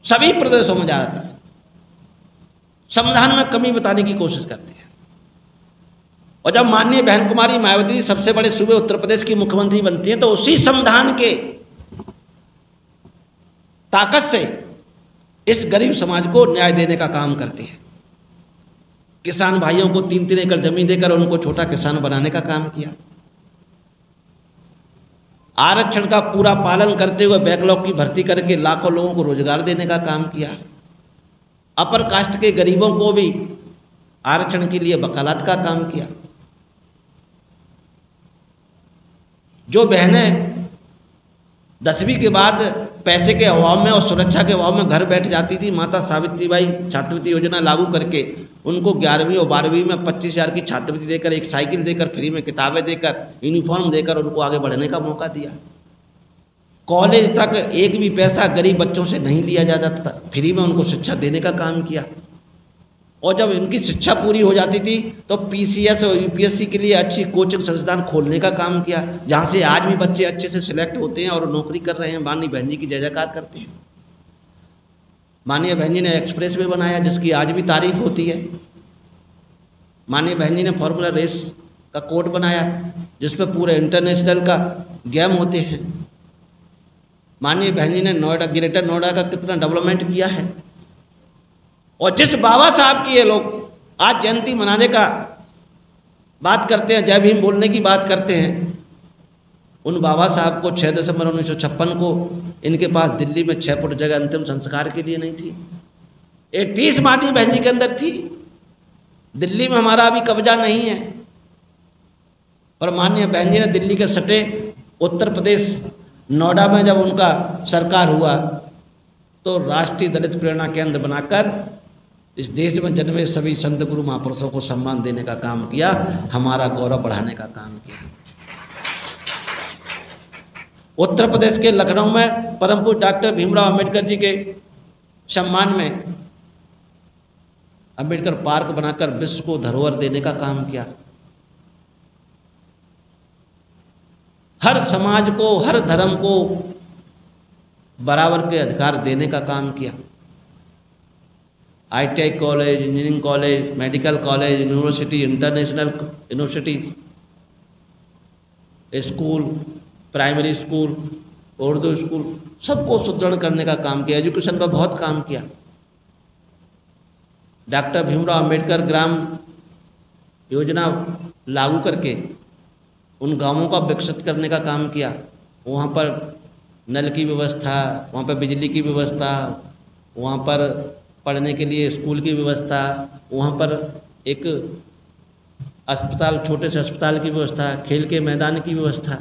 सभी प्रदेशों में ज़्यादातर संविधान में कमी बताने की कोशिश करते हैं। और जब माननीय बहन कुमारी मायावती सबसे बड़े सूबे उत्तर प्रदेश की मुख्यमंत्री बनती हैं तो उसी संविधान के ताकत से इस गरीब समाज को न्याय देने का काम करती है। किसान भाइयों को 3-3 एकड़ जमीन देकर उनको छोटा किसान बनाने का काम किया। आरक्षण का पूरा पालन करते हुए बैकलॉग की भर्ती करके लाखों लोगों को रोजगार देने का काम किया। अपर कास्ट के गरीबों को भी आरक्षण के लिए वकालत का काम किया। जो बहनें 10वीं के बाद पैसे के अभाव में और सुरक्षा के अभाव में घर बैठ जाती थी, माता सावित्रीबाई छात्रवृत्ति योजना लागू करके उनको 11वीं और 12वीं में 25,000 की छात्रवृत्ति देकर, एक साइकिल देकर, फ्री में किताबें देकर, यूनिफॉर्म देकर उनको आगे बढ़ने का मौका दिया। कॉलेज तक एक भी पैसा गरीब बच्चों से नहीं लिया जाता था, फ्री में उनको शिक्षा देने का काम किया। और जब इनकी शिक्षा पूरी हो जाती थी तो पीसीएस और यूपीएससी के लिए अच्छी कोचिंग संस्थान खोलने का काम किया, जहाँ से आज भी बच्चे अच्छे से सिलेक्ट होते हैं और नौकरी कर रहे हैं। माननीय बहन जी की जय जयकार करते हैं। माननीय बहन जी ने एक्सप्रेस वे बनाया जिसकी आज भी तारीफ होती है। माननीय बहन जी ने फार्मूला रेस का कोर्ट बनाया जिसमें पूरे इंटरनेशनल का गेम होते हैं। माननीय बहन जी ने नोएडा, ग्रेटर नोएडा का कितना डेवलपमेंट किया है। और जिस बाबा साहब की ये लोग आज जयंती मनाने का बात करते हैं, जय भीम बोलने की बात करते हैं, उन बाबा साहब को 6 दिसंबर 1956 को इनके पास दिल्ली में 6 फुट जगह अंतिम संस्कार के लिए नहीं थी। 30 माननीय बहन जी के अंदर थी। दिल्ली में हमारा अभी कब्जा नहीं है। और माननीय बहन जी ने दिल्ली के सटे उत्तर प्रदेश नोएडा में जब उनका सरकार हुआ तो राष्ट्रीय दलित प्रेरणा केंद्र बनाकर इस देश में जन्मे सभी संत गुरु महापुरुषों को सम्मान देने का काम किया, हमारा गौरव बढ़ाने का काम किया। उत्तर प्रदेश के लखनऊ में परम पूज्य डॉक्टर भीमराव अंबेडकर जी के सम्मान में अंबेडकर पार्क बनाकर विश्व को धरोहर देने का काम किया। हर समाज को, हर धर्म को बराबर के अधिकार देने का काम किया। ITI college, engineering college, medical college, university, international university, school, primary school, Urdu school, सबको सुदृढ़ करने का काम किया। एजुकेशन पर बहुत काम किया। डॉक्टर भीमराव अंबेडकर ग्राम योजना लागू करके उन गांवों का विकसित करने का काम किया। वहाँ पर नल की व्यवस्था, वहाँ पर बिजली की व्यवस्था, वहाँ पर पढ़ने के लिए स्कूल की व्यवस्था, वहाँ पर एक अस्पताल, छोटे से अस्पताल की व्यवस्था, खेल के मैदान की व्यवस्था।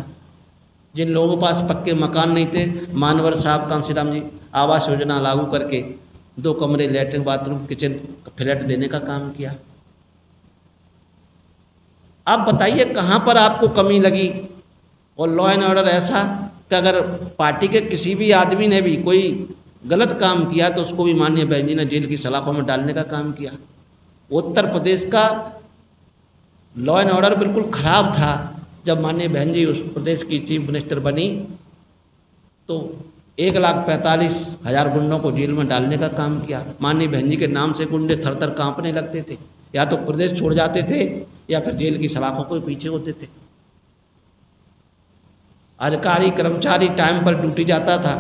जिन लोगों के पास पक्के मकान नहीं थे, मानवर साहब कांसीराम जी आवास योजना लागू करके 2 कमरे, लैट्रिन, बाथरूम, किचन, फ्लैट देने का काम किया। आप बताइए कहाँ पर आपको कमी लगी। और लॉ एंड ऑर्डर ऐसा कि अगर पार्टी के किसी भी आदमी ने भी कोई गलत काम किया तो उसको भी माननीय बहन जी ने जेल की सलाखों में डालने का काम किया। उत्तर प्रदेश का लॉ एंड ऑर्डर बिल्कुल ख़राब था। जब माननीय बहन जी उस प्रदेश की चीफ मिनिस्टर बनी तो 1,45,000 गुंडों को जेल में डालने का काम किया। माननीय बहन जी के नाम से गुंडे थर थर काँपने लगते थे, या तो प्रदेश छोड़ जाते थे या फिर जेल की सलाखों को पीछे होते थे। अधिकारी कर्मचारी टाइम पर ड्यूटी जाता था।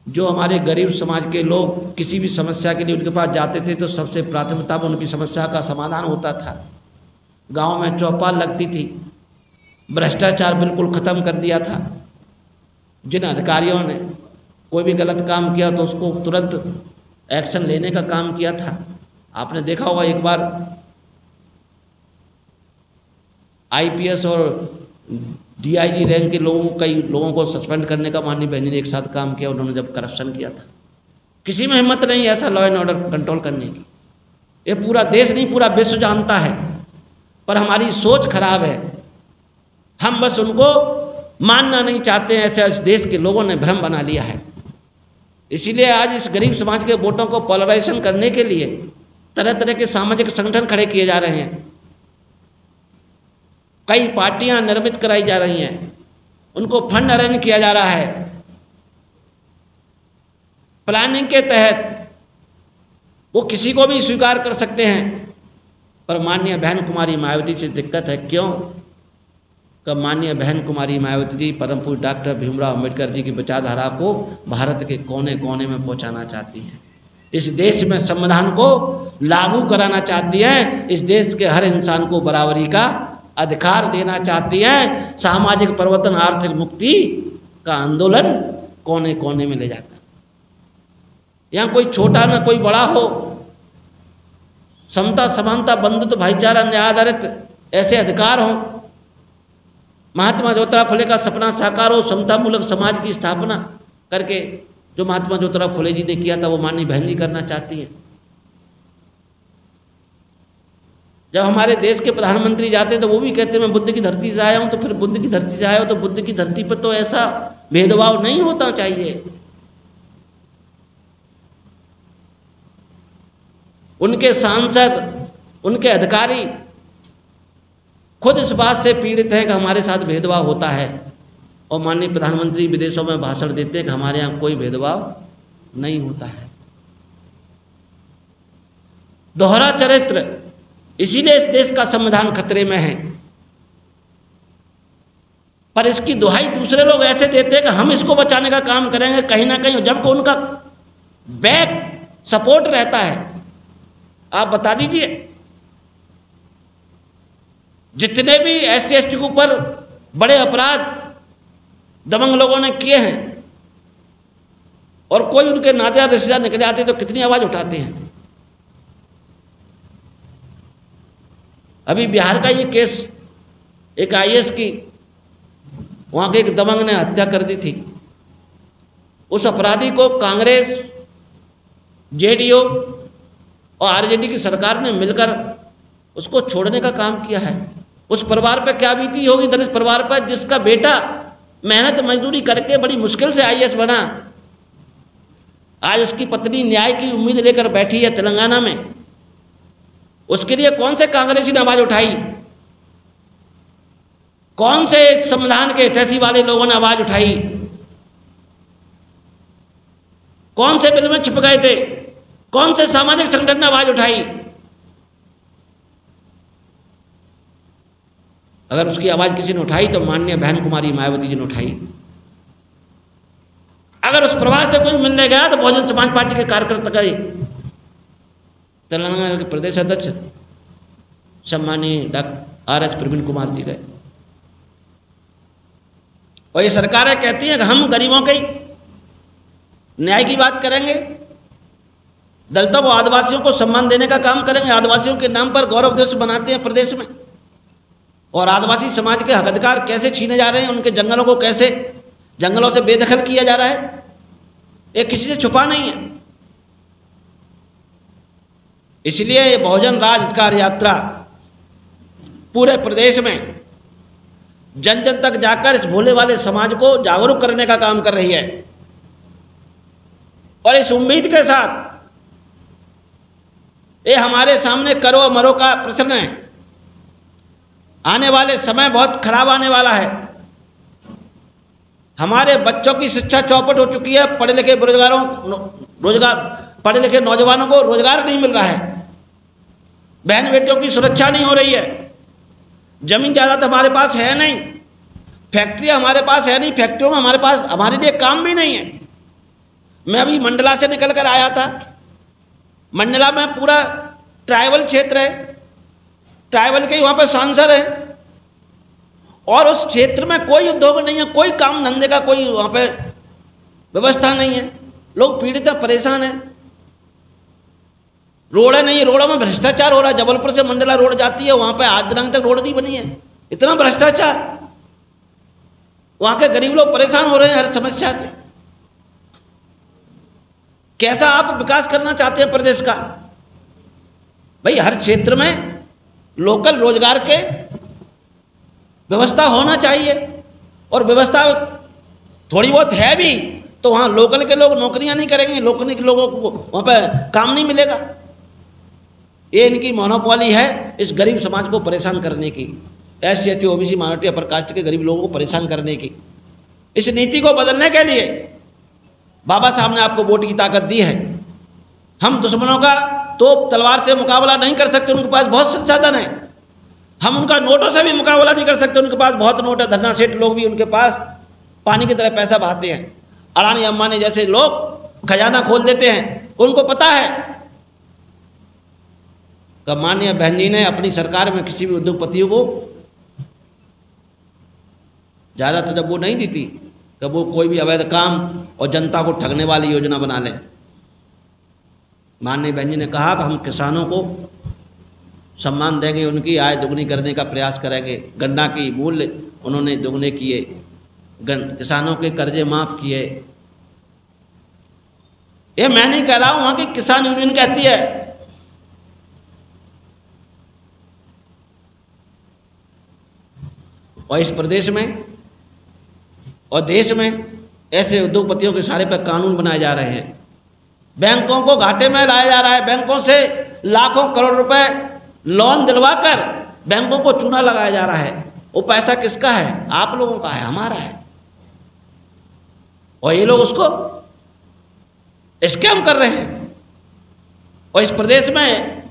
जो हमारे गरीब समाज के लोग किसी भी समस्या के लिए उनके पास जाते थे तो सबसे प्राथमिकता में उनकी समस्या का समाधान होता था। गांव में चौपाल लगती थी। भ्रष्टाचार बिल्कुल ख़त्म कर दिया था। जिन अधिकारियों ने कोई भी गलत काम किया तो उसको तुरंत एक्शन लेने का काम किया था। आपने देखा होगा एक बार आईपीएस और डीआईजी रैंक के लोगों कई लोगों को सस्पेंड करने का माननीय बहन जी ने एक साथ काम किया, उन्होंने जब करप्शन किया था। किसी में हिम्मत नहीं ऐसा लॉ एंड ऑर्डर कंट्रोल करने की। ये पूरा देश नहीं पूरा विश्व जानता है, पर हमारी सोच खराब है। हम बस उनको मानना नहीं चाहते हैं। ऐसे इस देश के लोगों ने भ्रम बना लिया है। इसीलिए आज इस गरीब समाज के वोटों को पोलराइजेशन करने के लिए तरह तरह के सामाजिक संगठन खड़े किए जा रहे हैं। कई पार्टियां निर्मित कराई जा रही हैं, उनको फंड अरेंज किया जा रहा है। प्लानिंग के तहत वो किसी को भी स्वीकार कर सकते हैं, पर माननीय बहन कुमारी मायावती से दिक्कत है। क्यों? कि माननीय बहन कुमारी मायावती जी परम पूज्य डॉक्टर भीमराव अम्बेडकर जी की विचारधारा को भारत के कोने कोने में पहुंचाना चाहती हैं। इस देश में संविधान को लागू कराना चाहती हैं। इस देश के हर इंसान को बराबरी का अधिकार देना चाहती हैं। सामाजिक परिवर्तन, आर्थिक मुक्ति का आंदोलन कोने कोने में ले जाता है। यहाँ कोई छोटा ना कोई बड़ा हो, समता समानता बंधुत्व भाईचारा न्याय आधारित ऐसे अधिकार हों। महात्मा ज्योतिराव फुले का सपना साकार हो, समता मूलक समाज की स्थापना करके जो महात्मा ज्योतिराव फुले जी ने किया था वो माननीय बहन जी करना चाहती हैं। जब हमारे देश के प्रधानमंत्री जाते हैं तो वो भी कहते हैं मैं बुद्ध की धरती से आया हूँ। तो फिर बुद्ध की धरती से आया हो तो बुद्ध की धरती पर तो ऐसा भेदभाव नहीं होता चाहिए। उनके सांसद, उनके अधिकारी खुद इस बात से पीड़ित हैं कि हमारे साथ भेदभाव होता है, और माननीय प्रधानमंत्री विदेशों में भाषण देते हैं कि हमारे यहाँ कोई भेदभाव नहीं होता है। दोहरा चरित्र, इसीलिए इस देश का संविधान खतरे में है। पर इसकी दुहाई दूसरे लोग ऐसे देते हैं कि हम इसको बचाने का काम करेंगे कहीं ना कहीं, जबकि उनका बैक सपोर्ट रहता है। आप बता दीजिए जितने भी SC ST के ऊपर बड़े अपराध दबंग लोगों ने किए हैं और कोई उनके नातेदार रिश्तेदार निकले आते तो कितनी आवाज उठाते हैं। अभी बिहार का ये केस एक IAS की, वहाँ के एक दबंग ने हत्या कर दी थी। उस अपराधी को कांग्रेस, JDU और RJD की सरकार ने मिलकर उसको छोड़ने का काम किया है। उस परिवार पर क्या बीती होगी, दलित परिवार पर, जिसका बेटा मेहनत मजदूरी करके बड़ी मुश्किल से IAS बना। आज उसकी पत्नी न्याय की उम्मीद लेकर बैठी है तेलंगाना में। उसके लिए कौन से कांग्रेसी ने आवाज उठाई? कौन से संविधान के हितैषी वाले लोगों ने आवाज उठाई? कौन से बिल में छिप गए थे? कौन से सामाजिक संगठन ने आवाज उठाई? अगर उसकी आवाज किसी ने उठाई तो माननीय बहन कुमारी मायावती जी ने उठाई। अगर उस प्रवास से कोई मिलने गया तो बहुजन समाज पार्टी के कार्यकर्ता गए, तेलंगाना के प्रदेश अध्यक्ष सम्मानीय डॉक्टर RS प्रवीण कुमार जी गए। और ये सरकारें कहती हैं कि हम गरीबों के न्याय की बात करेंगे, दलितों को, आदिवासियों को सम्मान देने का काम करेंगे। आदिवासियों के नाम पर गौरव दिवस बनाते हैं प्रदेश में, और आदिवासी समाज के हक अधिकार कैसे छीने जा रहे हैं, उनके जंगलों को कैसे जंगलों से बेदखल किया जा रहा है, ये किसी से छुपा नहीं है। इसलिए ये बहुजन राज अधिकार यात्रा पूरे प्रदेश में जन जन तक जाकर इस भोले वाले समाज को जागरूक करने का काम कर रही है। और इस उम्मीद के साथ ये हमारे सामने करो मरो का प्रश्न है। आने वाले समय बहुत खराब आने वाला है। हमारे बच्चों की शिक्षा चौपट हो चुकी है। पढ़े लिखे पढ़े लिखे नौजवानों को रोजगार नहीं मिल रहा है। बहन बेटियों की सुरक्षा नहीं हो रही है। जमीन जायदाद हमारे पास है नहीं, फैक्ट्री हमारे पास है नहीं, फैक्ट्रियों में हमारे लिए काम भी नहीं है। मैं अभी मंडला से निकल कर आया था। मंडला में पूरा ट्राइबल क्षेत्र है, ट्राइबल के वहाँ पे सांसद है, और उस क्षेत्र में कोई उद्योग नहीं है, कोई काम धंधे का कोई वहाँ पे व्यवस्था नहीं है। लोग पीड़ित हैं, परेशान हैं। रोडें नहीं, रोडों में भ्रष्टाचार हो रहा है। जबलपुर से मंडला रोड जाती है, वहाँ पे आज दिनांक तक रोड नहीं बनी है। इतना भ्रष्टाचार, वहाँ के गरीब लोग परेशान हो रहे हैं हर समस्या से। कैसा आप विकास करना चाहते हैं प्रदेश का? भाई हर क्षेत्र में लोकल रोजगार के व्यवस्था होना चाहिए, और व्यवस्था थोड़ी बहुत है भी तो वहाँ लोकल के लोग नौकरियां नहीं करेंगे, लोकल के लोगों को वहाँ पे काम नहीं मिलेगा। ये इनकी मोनोपोली है इस गरीब समाज को परेशान करने की, SC ST OBC minority upper caste के गरीब लोगों को परेशान करने की। इस नीति को बदलने के लिए बाबा साहब ने आपको वोट की ताकत दी है। हम दुश्मनों का तोप तलवार से मुकाबला नहीं कर सकते, उनके पास बहुत संसाधन है। हम उनका नोटों से भी मुकाबला नहीं कर सकते, उनके पास बहुत नोट है। धरना सेठ लोग भी उनके पास पानी की तरह पैसा बहाते हैं। अडानी अंबानी जैसे लोग खजाना खोल देते हैं। उनको पता है कि माननीय बहन जी ने अपनी सरकार में किसी भी उद्योगपतियों को ज़्यादा तो जब वो नहीं दी थी कि वो कोई भी अवैध काम और जनता को ठगने वाली योजना बना ले। माननीय बहन जी ने कहा कि हम किसानों को सम्मान देंगे, उनकी आय दुगनी करने का प्रयास करेंगे। गन्ना की मूल्य उन्होंने दुगने किए, किसानों के कर्जे माफ किए। ये मैं नहीं कह रहा हूं, वहां की किसान यूनियन कहती है। और इस प्रदेश में और देश में ऐसे उद्योगपतियों के सारे पर कानून बनाए जा रहे हैं। बैंकों को घाटे में लाया जा रहा है। बैंकों से लाखों करोड़ रुपए लोन दिलवाकर बैंकों को चूना लगाया जा रहा है। वो पैसा किसका है? आप लोगों का है, हमारा है। और ये लोग उसको स्कैम कर रहे हैं। और इस प्रदेश में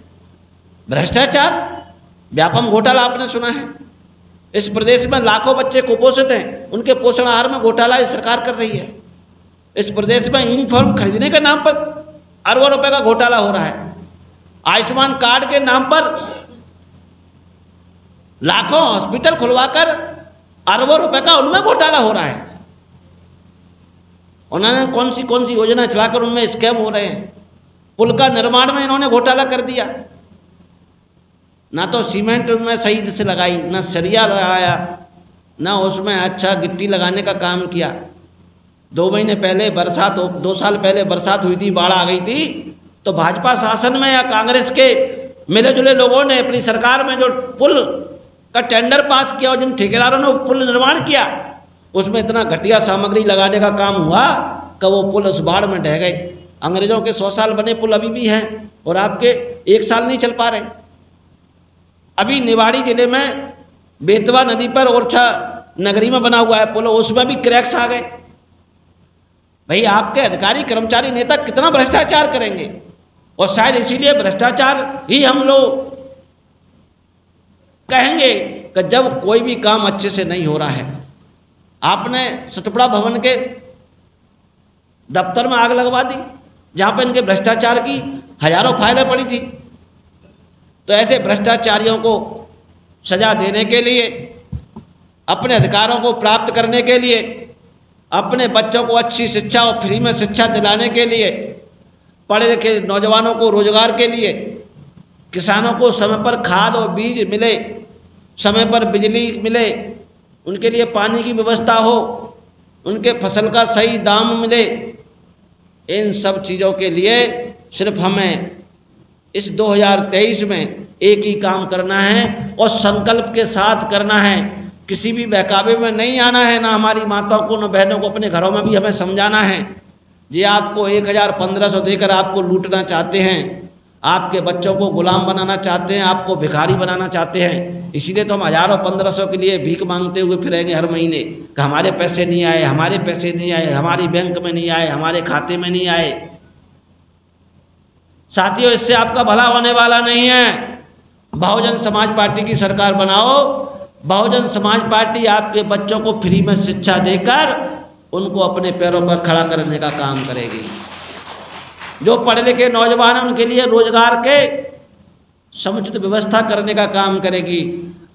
भ्रष्टाचार, व्यापम घोटाला आपने सुना है। इस प्रदेश में लाखों बच्चे कुपोषित हैं, उनके पोषण आहार में घोटाला इस सरकार कर रही है। इस प्रदेश में यूनिफॉर्म खरीदने के नाम पर अरबों रुपए का घोटाला हो रहा है। आयुष्मान कार्ड के नाम पर लाखों हॉस्पिटल खुलवाकर अरबों रुपए का उनमें घोटाला हो रहा है। उन्होंने कौन सी योजना चलाकर उनमें स्कैम हो रहे हैं। पुल का निर्माण में इन्होंने घोटाला कर दिया। ना तो सीमेंट उनमें सही से लगाई, ना सरिया लगाया, ना उसमें अच्छा गिट्टी लगाने का काम किया। 2 महीने पहले बरसात 2 साल पहले बरसात हुई थी, बाढ़ आ गई थी, तो भाजपा शासन में या कांग्रेस के मिले जुले लोगों ने अपनी सरकार में जो पुल का टेंडर पास किया और जिन ठेकेदारों ने पुल निर्माण किया, उसमें इतना घटिया सामग्री लगाने का काम हुआ कि वो पुल उस बाढ़ में ढह गए। अंग्रेजों के 100 साल बने पुल अभी भी हैं और आपके 1 साल नहीं चल पा रहे। अभी निवाड़ी जिले में बेतवा नदी पर ओरछा नगरी में बना हुआ है पुल, उसमें भी क्रैक्स आ गए। भाई आपके अधिकारी कर्मचारी नेता कितना भ्रष्टाचार करेंगे? और शायद इसीलिए भ्रष्टाचार ही हम लोग कहेंगे कि जब कोई भी काम अच्छे से नहीं हो रहा है। आपने सतपुड़ा भवन के दफ्तर में आग लगवा दी, जहाँ पर इनके भ्रष्टाचार की हजारों फाइलें पड़ी थी। तो ऐसे भ्रष्टाचारियों को सजा देने के लिए, अपने अधिकारों को प्राप्त करने के लिए, अपने बच्चों को अच्छी शिक्षा और फ्री में शिक्षा दिलाने के लिए, पढ़े लिखे नौजवानों को रोजगार के लिए, किसानों को समय पर खाद और बीज मिले, समय पर बिजली मिले, उनके लिए पानी की व्यवस्था हो, उनके फसल का सही दाम मिले, इन सब चीज़ों के लिए सिर्फ हमें इस 2023 में एक ही काम करना है और संकल्प के साथ करना है। किसी भी बहकावे में नहीं आना है, ना हमारी माताओं को, ना बहनों को अपने घरों में भी हमें समझाना है। ये आपको 1000-1500 देकर आपको लूटना चाहते हैं, आपके बच्चों को गुलाम बनाना चाहते हैं, आपको भिखारी बनाना चाहते हैं। इसीलिए तो हम 1000-1500 के लिए भीख मांगते हुए फिरेंगे हर महीने कि हमारे पैसे नहीं आए, हमारे पैसे नहीं आए, हमारी बैंक में नहीं आए, हमारे खाते में नहीं आए। साथियों, इससे आपका भला होने वाला नहीं है। बहुजन समाज पार्टी की सरकार बनाओ। बहुजन समाज पार्टी आपके बच्चों को फ्री में शिक्षा देकर उनको अपने पैरों पर खड़ा करने का काम करेगी। जो पढ़े लिखे नौजवान हैं उनके लिए रोजगार के समुचित व्यवस्था करने का काम करेगी।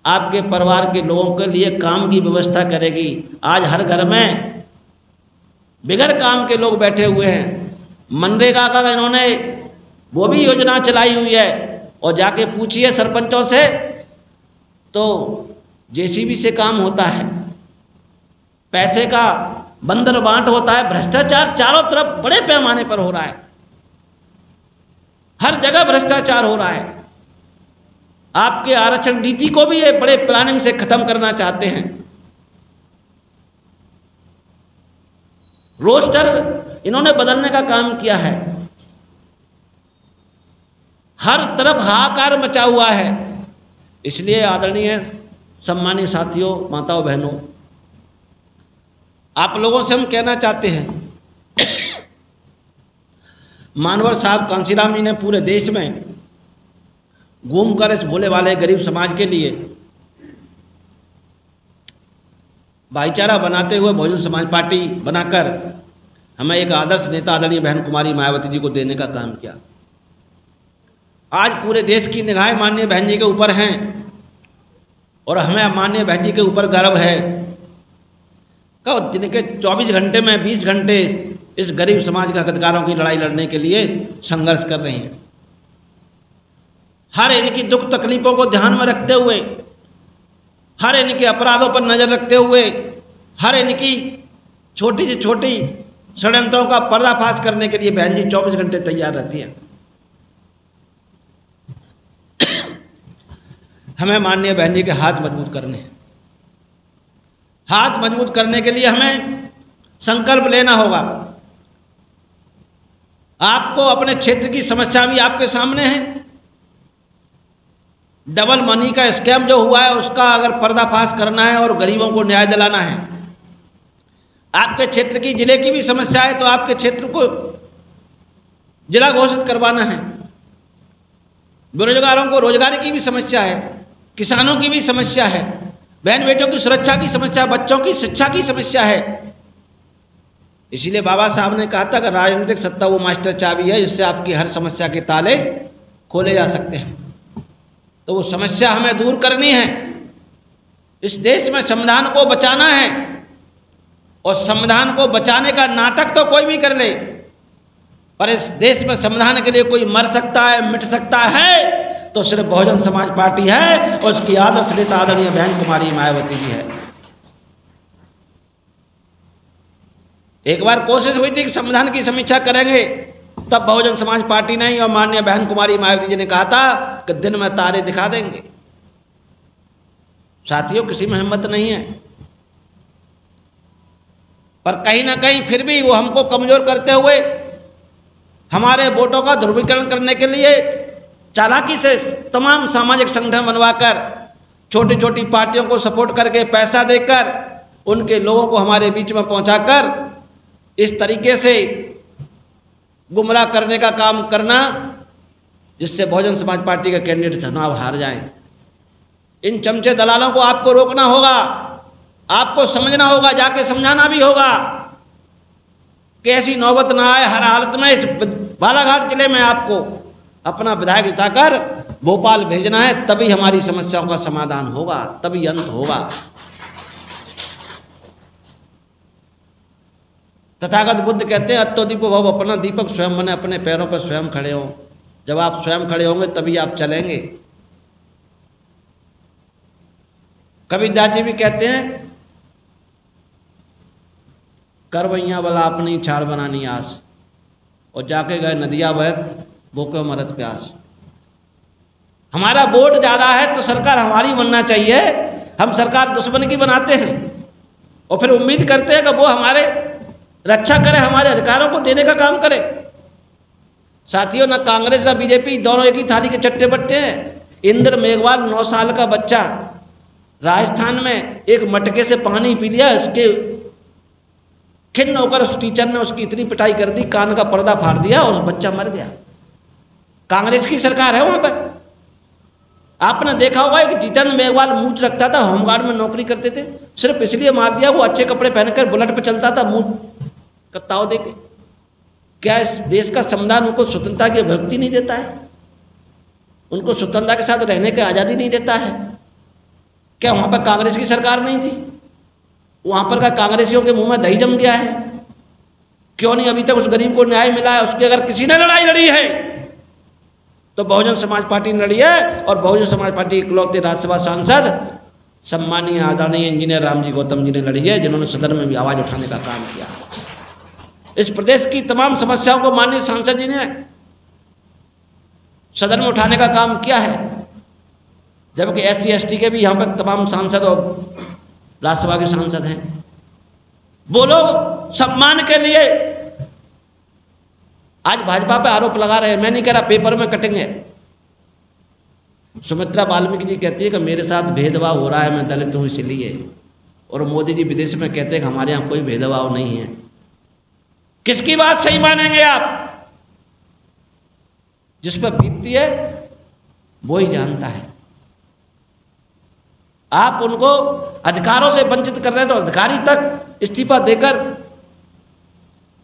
आपके परिवार के लोगों के लिए काम की व्यवस्था करेगी। आज हर घर में बिगड़ काम के लोग बैठे हुए हैं। मनरेगा का इन्होंने वो भी योजना चलाई हुई है, और जाके पूछिए सरपंचों से तो जेसीबी से काम होता है, पैसे का बंदर बांट होता है। भ्रष्टाचार चारों तरफ बड़े पैमाने पर हो रहा है, हर जगह भ्रष्टाचार हो रहा है। आपके आरक्षण नीति को भी ये बड़े प्लानिंग से खत्म करना चाहते हैं। रोस्टर इन्होंने बदलने का काम किया है। हर तरफ हाहाकार मचा हुआ है। इसलिए आदरणीय सम्मानित साथियों, माताओं, बहनों, आप लोगों से हम कहना चाहते हैं, मानवर साहब कांसीराम जी ने पूरे देश में घूमकर इस भोले वाले गरीब समाज के लिए भाईचारा बनाते हुए बहुजन समाज पार्टी बनाकर हमें एक आदर्श नेता आदरणीय बहन कुमारी मायावती जी को देने का काम किया। आज पूरे देश की निगाहें माननीय बहन जी के ऊपर हैं और हमें माननीय बहन जी के ऊपर गर्व है कि जिनके 24 घंटे में 20 घंटे इस गरीब समाज के अधिकारों की लड़ाई लड़ने के लिए संघर्ष कर रही हैं। हर इनकी दुख तकलीफों को ध्यान में रखते हुए, हर इनके अपराधों पर नज़र रखते हुए, हर इनकी छोटी से छोटी षड्यंत्रों का पर्दाफाश करने के लिए बहन जी 24 घंटे तैयार रहती हैं। हमें माननीय बहन जी के हाथ मजबूत करने हैं। हाथ मजबूत करने के लिए हमें संकल्प लेना होगा। आपको अपने क्षेत्र की समस्या भी आपके सामने है। डबल मनी का स्कैम जो हुआ है उसका अगर पर्दाफाश करना है और गरीबों को न्याय दिलाना है। आपके क्षेत्र की जिले की भी समस्या है तो आपके क्षेत्र को जिला घोषित करवाना है। बेरोजगारों को रोजगार की भी समस्या है, किसानों की भी समस्या है, बहन बेटियों की सुरक्षा की समस्या, बच्चों की शिक्षा की समस्या है। इसीलिए बाबा साहब ने कहा था कि राजनीतिक सत्ता वो मास्टर चाबी है जिससे आपकी हर समस्या के ताले खोले जा सकते हैं। तो वो समस्या हमें दूर करनी है। इस देश में संविधान को बचाना है और संविधान को बचाने का नाटक तो कोई भी कर ले, पर इस देश में संविधान के लिए कोई मर सकता है, मिट सकता है तो सिर्फ बहुजन समाज पार्टी है और उसकी आदर्श नेता आदरणीय बहन कुमारी मायावती जी है। एक बार कोशिश हुई थी कि संविधान की समीक्षा करेंगे, तब बहुजन समाज पार्टी नहीं और माननीय बहन कुमारी मायावती जी ने कहा था कि दिन में तारे दिखा देंगे। साथियों, किसी में हिम्मत नहीं है, पर कहीं ना कहीं फिर भी वो हमको कमजोर करते हुए हमारे वोटों का ध्रुवीकरण करने के लिए चालाकी से तमाम सामाजिक संगठन बनवाकर छोटी छोटी पार्टियों को सपोर्ट करके पैसा देकर उनके लोगों को हमारे बीच में पहुंचाकर इस तरीके से गुमराह करने का काम करना जिससे बहुजन समाज पार्टी के कैंडिडेट चुनाव हार जाएं। इन चमचे दलालों को आपको रोकना होगा, आपको समझना होगा, जाके समझाना भी होगा कि ऐसी नौबत ना आए। हर हालत में इस बालाघाट जिले में आपको अपना विधायक जिताकर भोपाल भेजना है, तभी हमारी समस्याओं का समाधान होगा, तभी अंत होगा। तथागत बुद्ध कहते हैं अत्तो दीपो भव अपना दीपक स्वयं बने, अपने पैरों पर स्वयं खड़े हों। जब आप स्वयं खड़े होंगे तभी आप चलेंगे। कबीरदास जी भी कहते हैं करवैया वाला अपनी छाड़ बनानी आस, और जाके गए नदिया बहत भूखे मरत प्यास। हमारा वोट ज़्यादा है तो सरकार हमारी बनना चाहिए। हम सरकार दुश्मन की बनाते हैं और फिर उम्मीद करते हैं कि वो हमारे रक्षा करे, हमारे अधिकारों को देने का काम करे। साथियों, ना कांग्रेस ना बीजेपी दोनों एक ही थाली के चट्टे बट्टे हैं। इंद्र मेघवाल 9 साल का बच्चा राजस्थान में एक मटके से पानी पी लिया, इसके खिन्न होकर उस टीचर ने उसकी इतनी पिटाई कर दी, कान का पर्दा फाड़ दिया और उस बच्चा मर गया। कांग्रेस की सरकार है वहां पर। आपने देखा होगा कि जितेंद्र मेघवाल मूंछ रखता था, होमगार्ड में नौकरी करते थे, सिर्फ इसलिए मार दिया वो अच्छे कपड़े पहनकर बुलेट पे चलता था मूंछ का ताव देके। क्या इस देश का संविधान उनको स्वतंत्रता की अभिव्यक्ति नहीं देता है? उनको स्वतंत्रता के साथ रहने की आज़ादी नहीं देता है? क्या वहाँ पर कांग्रेस की सरकार नहीं थी? वहाँ पर क्या कांग्रेसियों के मुंह में दही जम गया है? क्यों नहीं अभी तक उस गरीब को न्याय मिला है? उसकी अगर किसी ने लड़ाई लड़ी है तो बहुजन समाज पार्टी ने लड़ी है, और बहुजन समाज पार्टी के इकलौते राज्यसभा सांसद सम्मानीय आदरणीय इंजीनियर रामजी गौतम जी ने लड़ी है, जिन्होंने सदन में भी आवाज़ उठाने का काम किया। इस प्रदेश की तमाम समस्याओं को माननीय सांसद जी ने सदन में उठाने का काम किया है, जबकि SC ST के भी यहाँ पर तमाम सांसद और राज्यसभा के सांसद हैं। वो लोग सम्मान के लिए आज भाजपा पे आरोप लगा रहे हैं। मैं नहीं कह रहा, पेपर में कटेंगे। सुमित्रा वाल्मीकि जी कहती है कि मेरे साथ भेदभाव हो रहा है, मैं दलित हूँ इसलिए, और मोदी जी विदेश में कहते हैं कि हमारे यहाँ कोई भेदभाव नहीं है। किसकी बात सही मानेंगे आप? जिस पर बीतती है वो ही जानता है। आप उनको अधिकारों से वंचित कर रहे हैं तो अधिकारी तक इस्तीफा देकर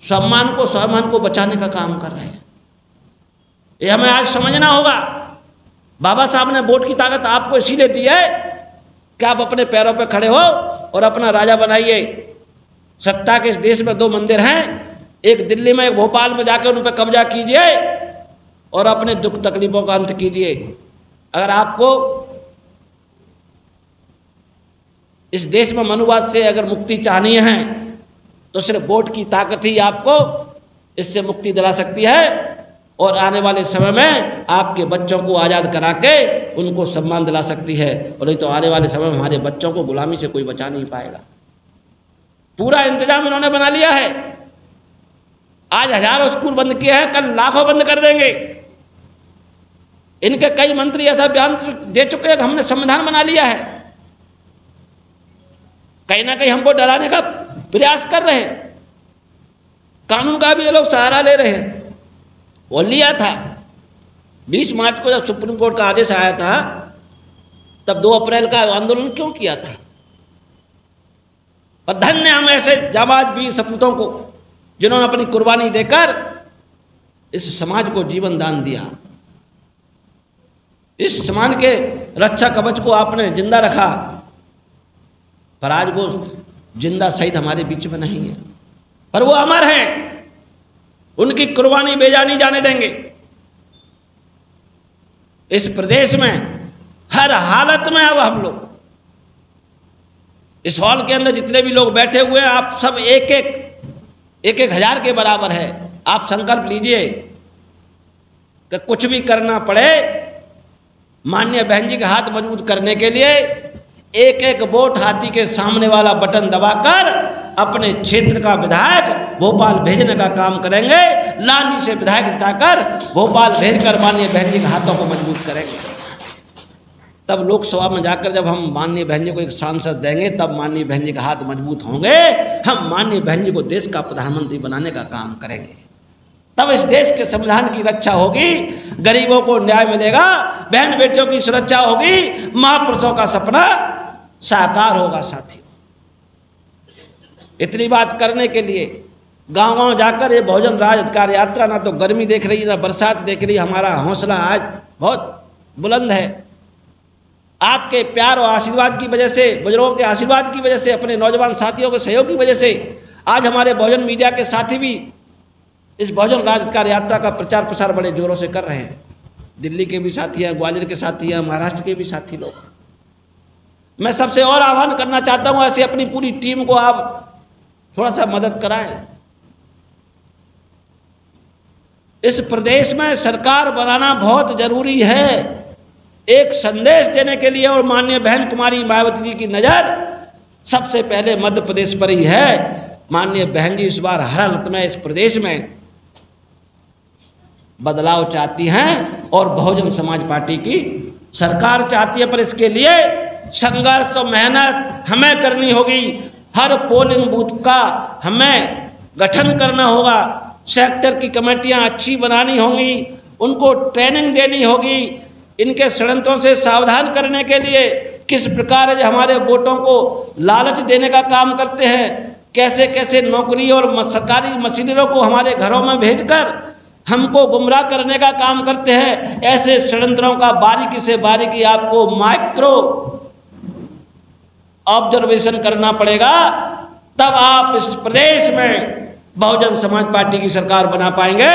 स्वाभिमान को बचाने का काम कर रहे हैं। ये हमें आज समझना होगा। बाबा साहब ने वोट की ताकत आपको इसीलिए दी है कि आप अपने पैरों पर खड़े हो और अपना राजा बनाइए। सत्ता के इस देश में 2 मंदिर हैं, एक दिल्ली में एक भोपाल में, जाकर उन पर कब्जा कीजिए और अपने दुख तकलीफों का अंत कीजिए। अगर आपको इस देश में मनुवाद से अगर मुक्ति चाहनी है तो सिर्फ वोट की ताकत ही आपको इससे मुक्ति दिला सकती है, और आने वाले समय में आपके बच्चों को आज़ाद करा के उनको सम्मान दिला सकती है। और नहीं तो आने वाले समय में हमारे बच्चों को गुलामी से कोई बचा नहीं पाएगा। पूरा इंतजाम इन्होंने बना लिया है। आज हजारों स्कूल बंद किए हैं, कल लाखों बंद कर देंगे। इनके कई मंत्री ऐसा बयान दे चुके हैं कि हमने संविधान बना लिया है। कहीं ना कहीं हमको डराने का प्रयास कर रहे हैं। कानून का भी ये लोग सहारा ले रहे हैं। वो लिया था 20 मार्च को जब सुप्रीम कोर्ट का आदेश आया था, तब 2 अप्रैल का आंदोलन क्यों किया था? और धन्य हम ऐसे जाबाज वीर सपूतों को जिन्होंने अपनी कुर्बानी देकर इस समाज को जीवन दान दिया। इस समाज के रक्षा कवच को आपने जिंदा रखा, पर आज वो जिंदा शहीद हमारे बीच में नहीं है, पर वो अमर हैं। उनकी कुर्बानी बेजा नहीं जाने देंगे। इस प्रदेश में हर हालत में अब हम लोग, इस हॉल के अंदर जितने भी लोग बैठे हुए हैं, आप सब एक हजार के बराबर है। आप संकल्प लीजिए कि कुछ भी करना पड़े, माननीय बहन जी के हाथ मजबूत करने के लिए एक वोट हाथी के सामने वाला बटन दबाकर अपने क्षेत्र का विधायक भोपाल भेजने का काम करेंगे। लांजी से विधायक जिताकर भोपाल भेजकर माननीय बहन जी के हाथों को मजबूत करेंगे। तब लोकसभा में जाकर जब हम माननीय बहन जी को एक सांसद देंगे, तब माननीय बहन जी के हाथ मजबूत होंगे। हम माननीय बहन जी को देश का प्रधानमंत्री बनाने का काम करेंगे। तब इस देश के संविधान की रक्षा होगी, गरीबों को न्याय मिलेगा, बहन बेटियों की सुरक्षा होगी, महापुरुषों का सपना साकार होगा। साथियों, इतनी बात करने के लिए गांव-गांव जाकर ये बहुजन राज अधिकार यात्रा, ना तो गर्मी देख रही ना बरसात देख रही, हमारा हौसला आज बहुत बुलंद है। आपके प्यार और आशीर्वाद की वजह से, बुजुर्गों के आशीर्वाद की वजह से, अपने नौजवान साथियों के सहयोग की वजह से आज हमारे बहुजन मीडिया के साथी भी इस बहुजन राज अधिकार यात्रा का प्रचार प्रसार बड़े जोरों से कर रहे हैं। दिल्ली के भी साथी हैं, ग्वालियर के साथी हैं, महाराष्ट्र के भी साथी लोग। मैं सबसे और आह्वान करना चाहता हूं, ऐसे अपनी पूरी टीम को आप थोड़ा सा मदद कराएं। इस प्रदेश में सरकार बनाना बहुत जरूरी है। एक संदेश देने के लिए, और माननीय बहन कुमारी मायावती जी की नज़र सबसे पहले मध्य प्रदेश पर ही है। माननीय बहन जी इस बार हर हालत में इस प्रदेश में बदलाव चाहती हैं और बहुजन समाज पार्टी की सरकार चाहती है, पर इसके लिए संघर्ष और मेहनत हमें करनी होगी। हर पोलिंग बूथ का हमें गठन करना होगा, सेक्टर की कमेटियां अच्छी बनानी होंगी, उनको ट्रेनिंग देनी होगी, इनके षड्यंत्रों से सावधान करने के लिए किस प्रकार हमारे वोटों को लालच देने का काम करते हैं, कैसे कैसे नौकरी और सरकारी मशीनरों को हमारे घरों में भेजकर हमको गुमराह करने का काम करते हैं। ऐसे षड्यंत्रों का बारीकी से बारीकी आपको माइक्रो ऑब्जर्वेशन करना पड़ेगा, तब आप इस प्रदेश में बहुजन समाज पार्टी की सरकार बना पाएंगे।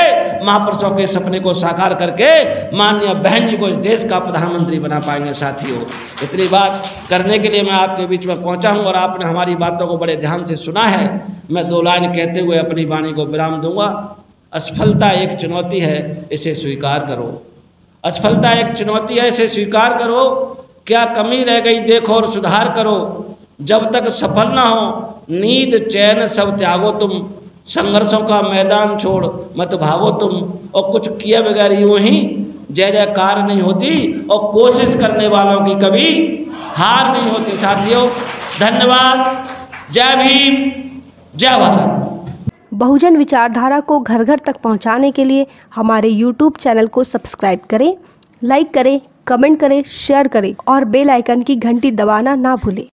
महापुरुषों के सपने को साकार करके माननीय बहन जी को इस देश का प्रधानमंत्री बना पाएंगे। साथियों, इतनी बात करने के लिए मैं आपके बीच में पहुंचा हूं और आपने हमारी बातों को बड़े ध्यान से सुना है। मैं 2 लाइन कहते हुए अपनी वाणी को विराम दूंगा। असफलता एक चुनौती है, इसे स्वीकार करो। असफलता एक चुनौती है, इसे स्वीकार करो। क्या कमी रह गई देखो और सुधार करो। जब तक सफल ना हो नींद चैन सब त्यागो तुम। संघर्षों का मैदान छोड़ मत भागो तुम। और कुछ किए बगैर यूं ही जय जयकार नहीं होती, और कोशिश करने वालों की कभी हार नहीं होती। साथियों, धन्यवाद। जय भीम, जय भारत। बहुजन विचारधारा को घर घर तक पहुंचाने के लिए हमारे YouTube चैनल को सब्सक्राइब करें, लाइक करें, कमेंट करें, शेयर करें और बेल आइकन की घंटी दबाना ना भूलें।